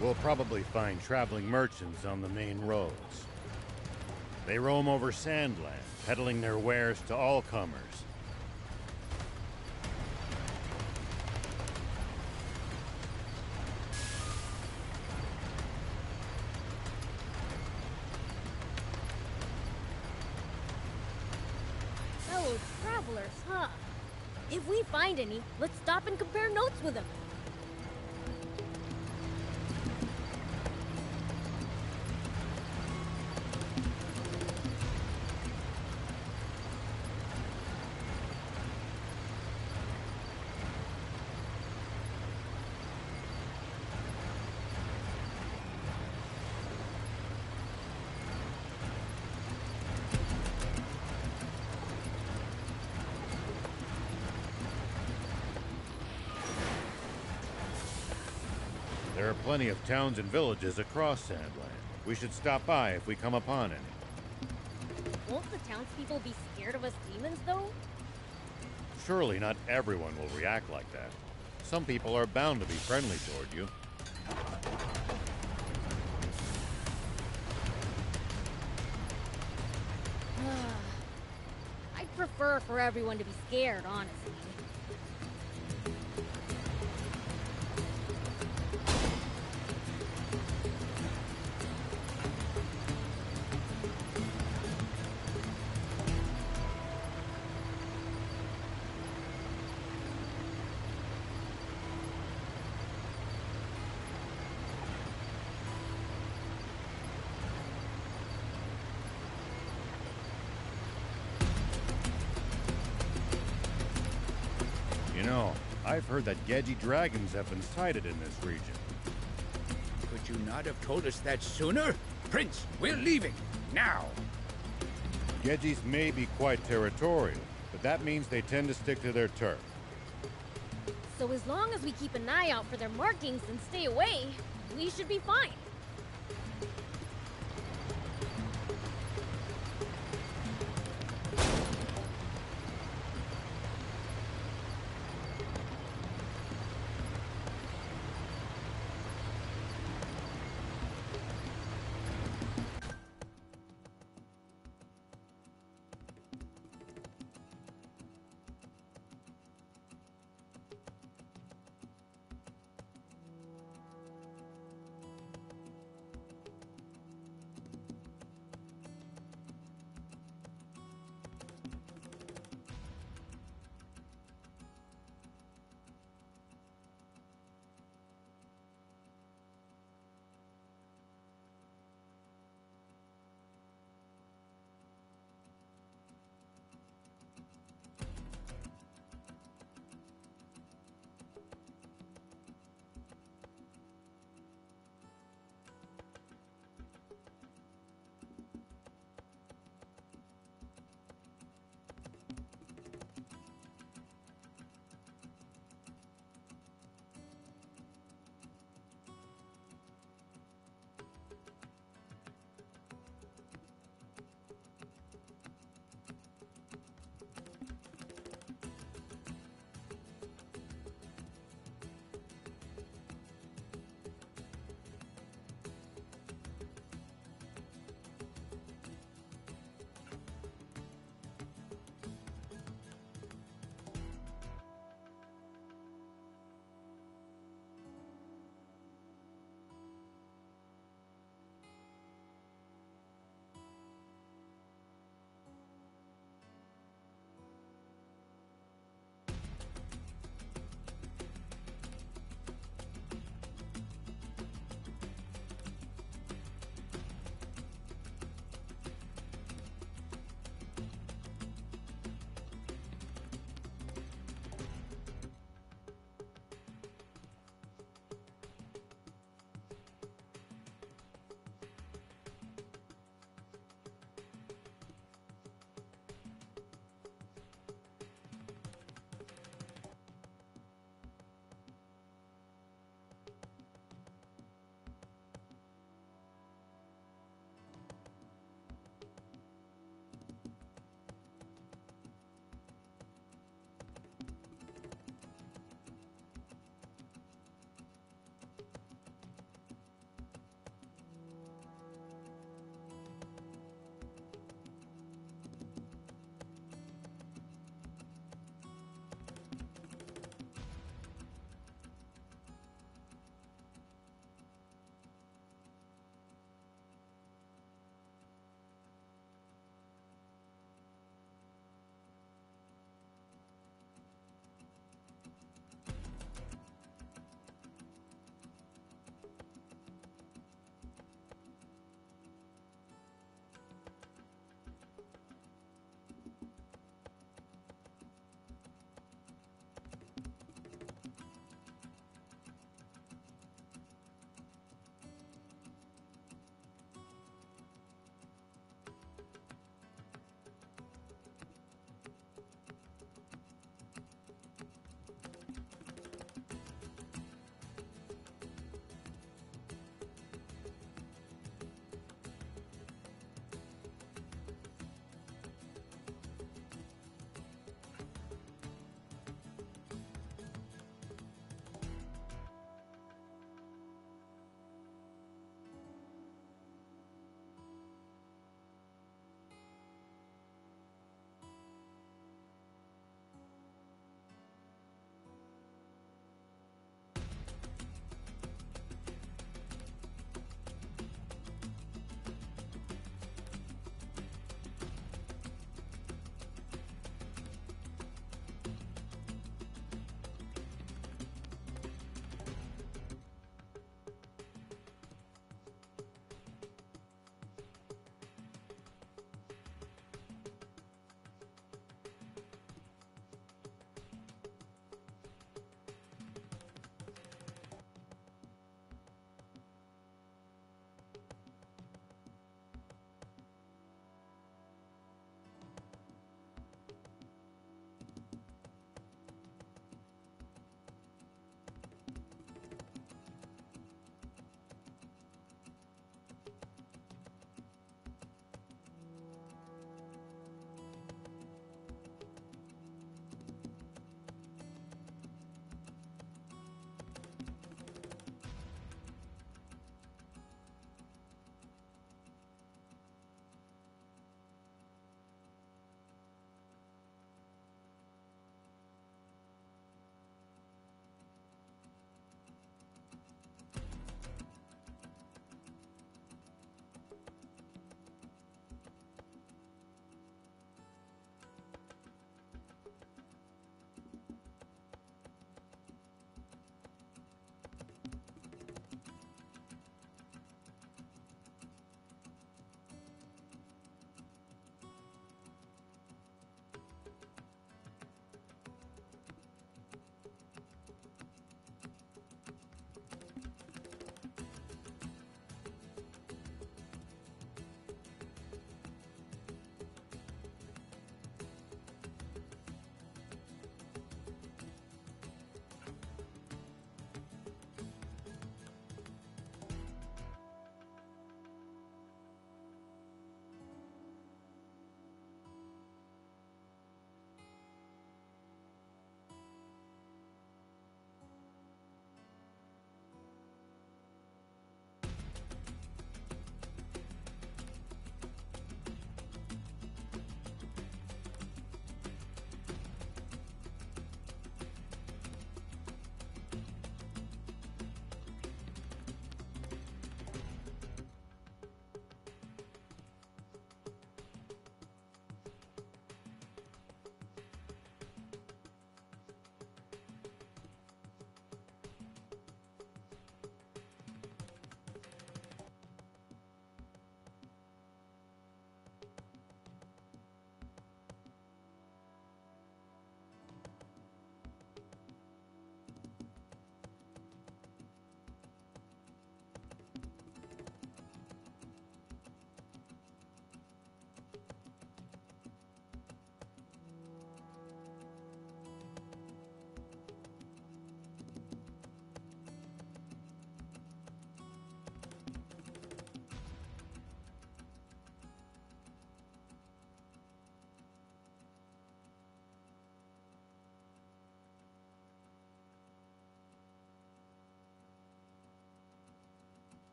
We'll probably find traveling merchants on the main roads. They roam over Sandland, peddling their wares to all comers. Fellow travelers, huh? If we find any, let's stop and compare notes with them. There are plenty of towns and villages across Sandland. We should stop by if we come upon any. Won't the townspeople be scared of us demons, though? Surely not everyone will react like that. Some people are bound to be friendly toward you. I'd prefer for everyone to be scared, honestly. You know, I've heard that Gedgy dragons have been sighted in this region. Could you not have told us that sooner? Prince, we're leaving. Now! Gedgies may be quite territorial, but that means they tend to stick to their turf. So as long as we keep an eye out for their markings and stay away, we should be fine.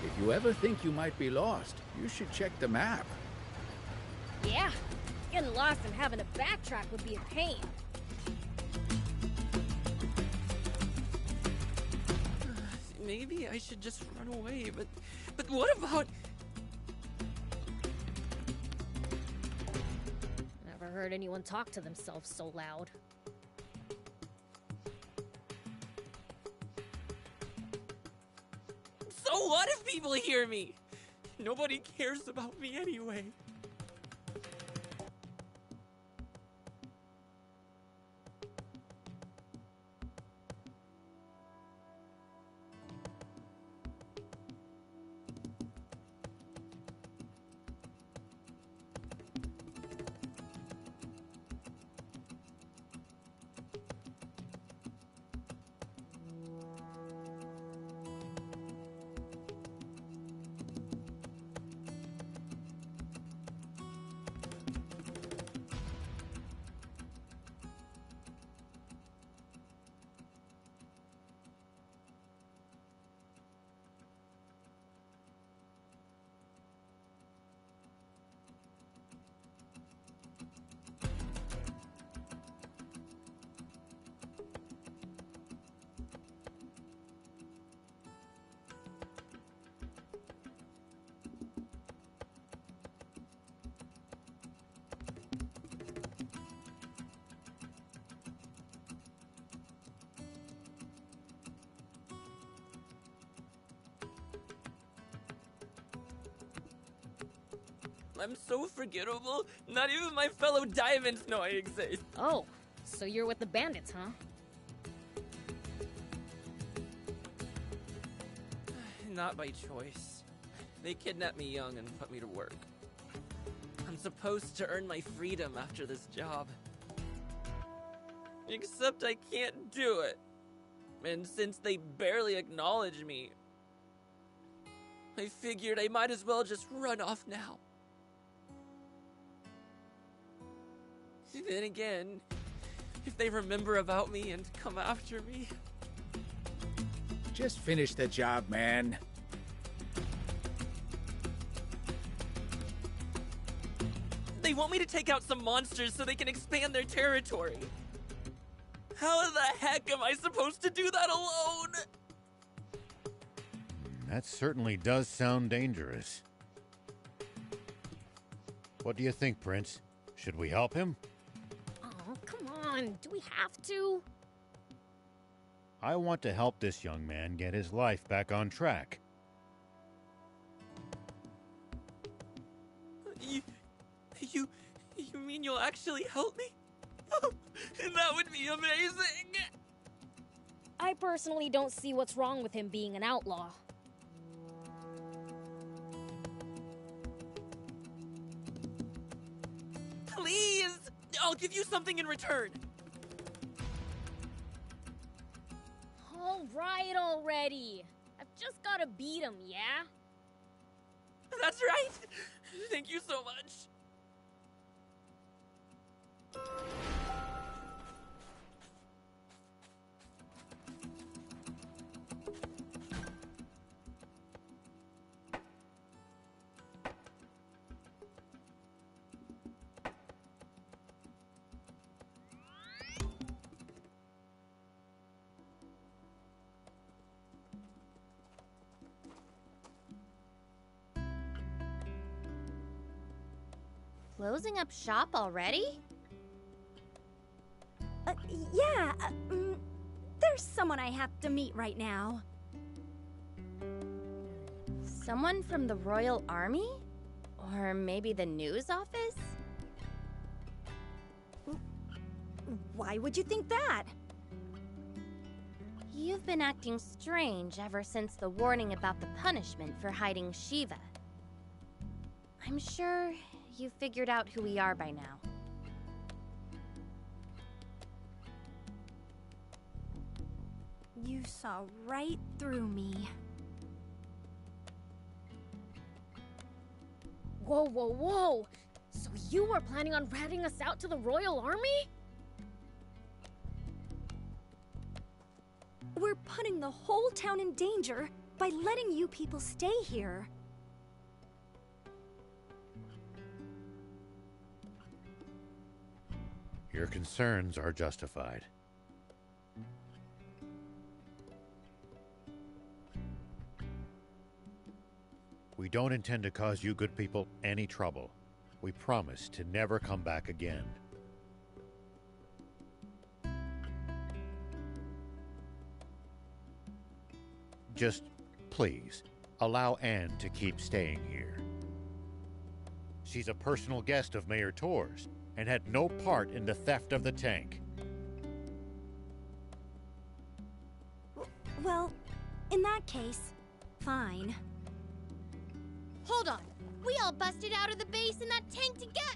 If you ever think you might be lost, you should check the map. Yeah, getting lost and having to backtrack would be a pain. Maybe I should just run away, but what about... Never heard anyone talk to themselves so loud. So what if people hear me? Nobody cares about me anyway. I'm so forgettable. Not even my fellow diamonds know I exist. Oh, so you're with the bandits, huh? Not by choice. They kidnapped me young and put me to work. I'm supposed to earn my freedom after this job. Except I can't do it. And since they barely acknowledge me, I figured I might as well just run off now. Then again, if they remember about me and come after me... Just finish the job, man. They want me to take out some monsters so they can expand their territory. How the heck am I supposed to do that alone? That certainly does sound dangerous. What do you think, Prince? Should we help him? Oh, come on. Do we have to? I want to help this young man get his life back on track. You mean you'll actually help me? Oh, that would be amazing! I personally don't see what's wrong with him being an outlaw. Please! I'll give you something in return. All right already. I've just gotta beat him, yeah? That's right! Thank you so much. Closing up shop already? Yeah, there's someone I have to meet right now. Someone from the Royal Army? Or maybe the news office? Why would you think that? You've been acting strange ever since the warning about the punishment for hiding Shiva. I'm sure you figured out who we are by now. You saw right through me. Whoa, whoa, whoa! So you were planning on ratting us out to the Royal Army? We're putting the whole town in danger by letting you people stay here. Your concerns are justified. We don't intend to cause you good people any trouble. We promise to never come back again. Just, please, allow Anne to keep staying here. She's a personal guest of Mayor Tor's and had no part in the theft of the tank. Well, in that case, fine. Hold on! We all busted out of the base in that tank to get...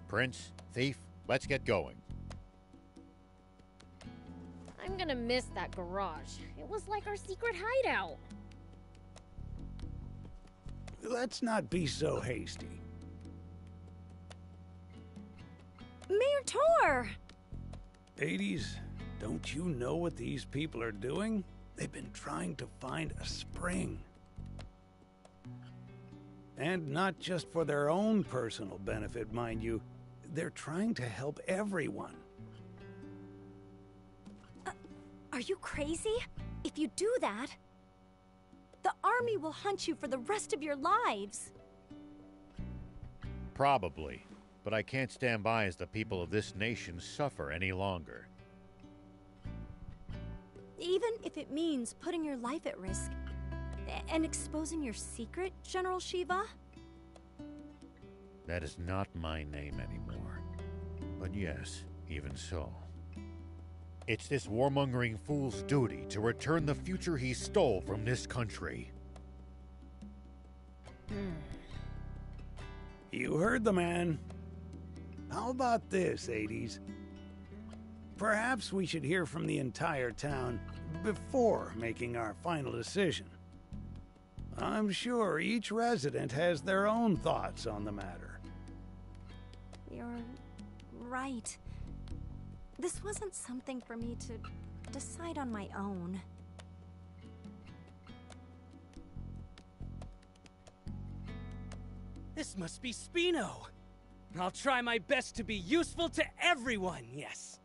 Prince, Thief, let's get going. I'm gonna miss that garage. It was like our secret hideout. Let's not be so hasty. Mayor Tor! Hades, don't you know what these people are doing? They've been trying to find a spring. And not just for their own personal benefit, mind you. They're trying to help everyone. Are you crazy? If you do that, the army will hunt you for the rest of your lives. Probably, but I can't stand by as the people of this nation suffer any longer. Even if it means putting your life at risk and exposing your secret, General Shiva? That is not my name anymore. But yes, even so. It's this warmongering fool's duty to return the future he stole from this country. You heard the man. How about this, Hades? Perhaps we should hear from the entire town before making our final decision. I'm sure each resident has their own thoughts on the matter. You're right. This wasn't something for me to decide on my own. This must be Spino. I'll try my best to be useful to everyone, yes.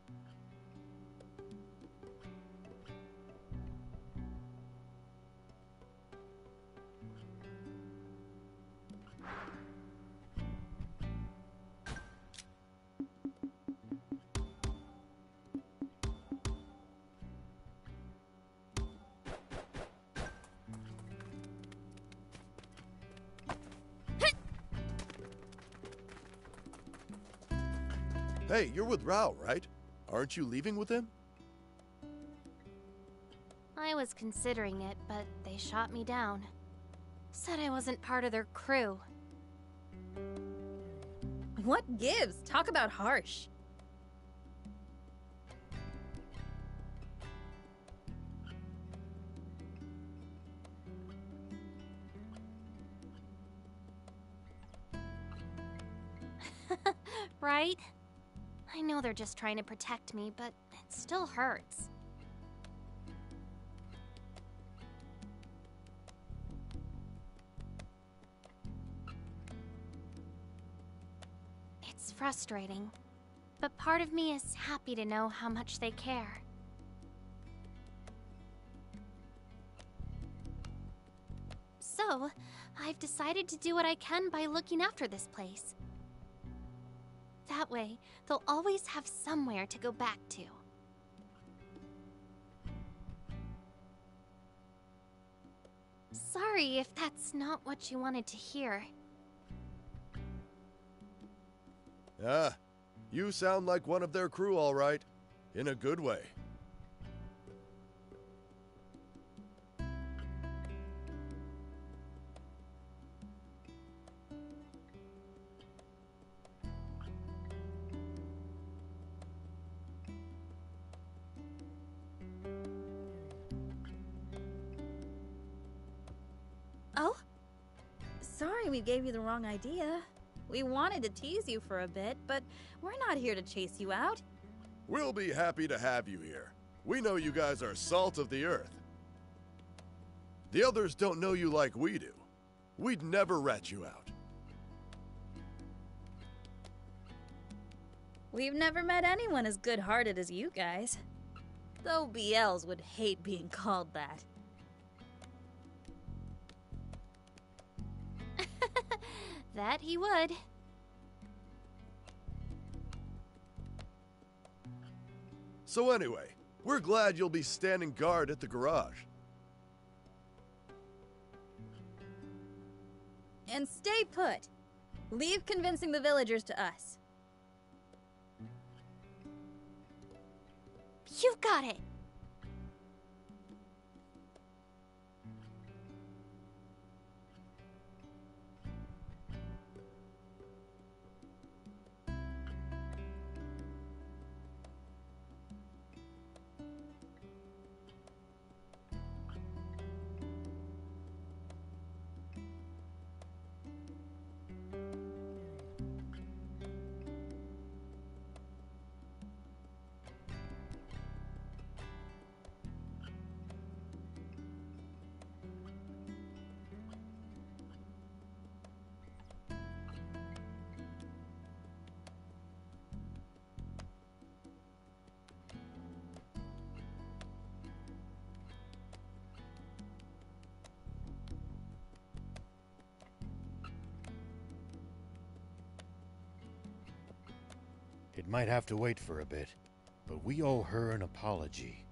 Hey, you're with Rao, right? Aren't you leaving with him? I was considering it, but they shot me down. Said I wasn't part of their crew. What gives? Talk about harsh. Right? I know they're just trying to protect me, but it still hurts. It's frustrating, but part of me is happy to know how much they care. So, I've decided to do what I can by looking after this place. That way, they'll always have somewhere to go back to. Sorry if that's not what you wanted to hear. Ah, you sound like one of their crew, all right. In a good way. Oh? Sorry we gave you the wrong idea. We wanted to tease you for a bit, but we're not here to chase you out. We'll be happy to have you here. We know you guys are salt of the earth. The others don't know you like we do. We'd never rat you out. We've never met anyone as good-hearted as you guys. Though BLs would hate being called that. That he would. So anyway, we're glad you'll be standing guard at the garage. And stay put. Leave convincing the villagers to us. You've got it. It might have to wait for a bit, but we owe her an apology.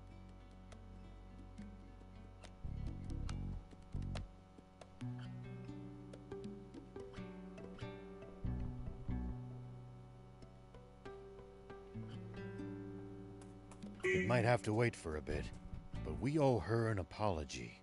It might have to wait for a bit, but we owe her an apology.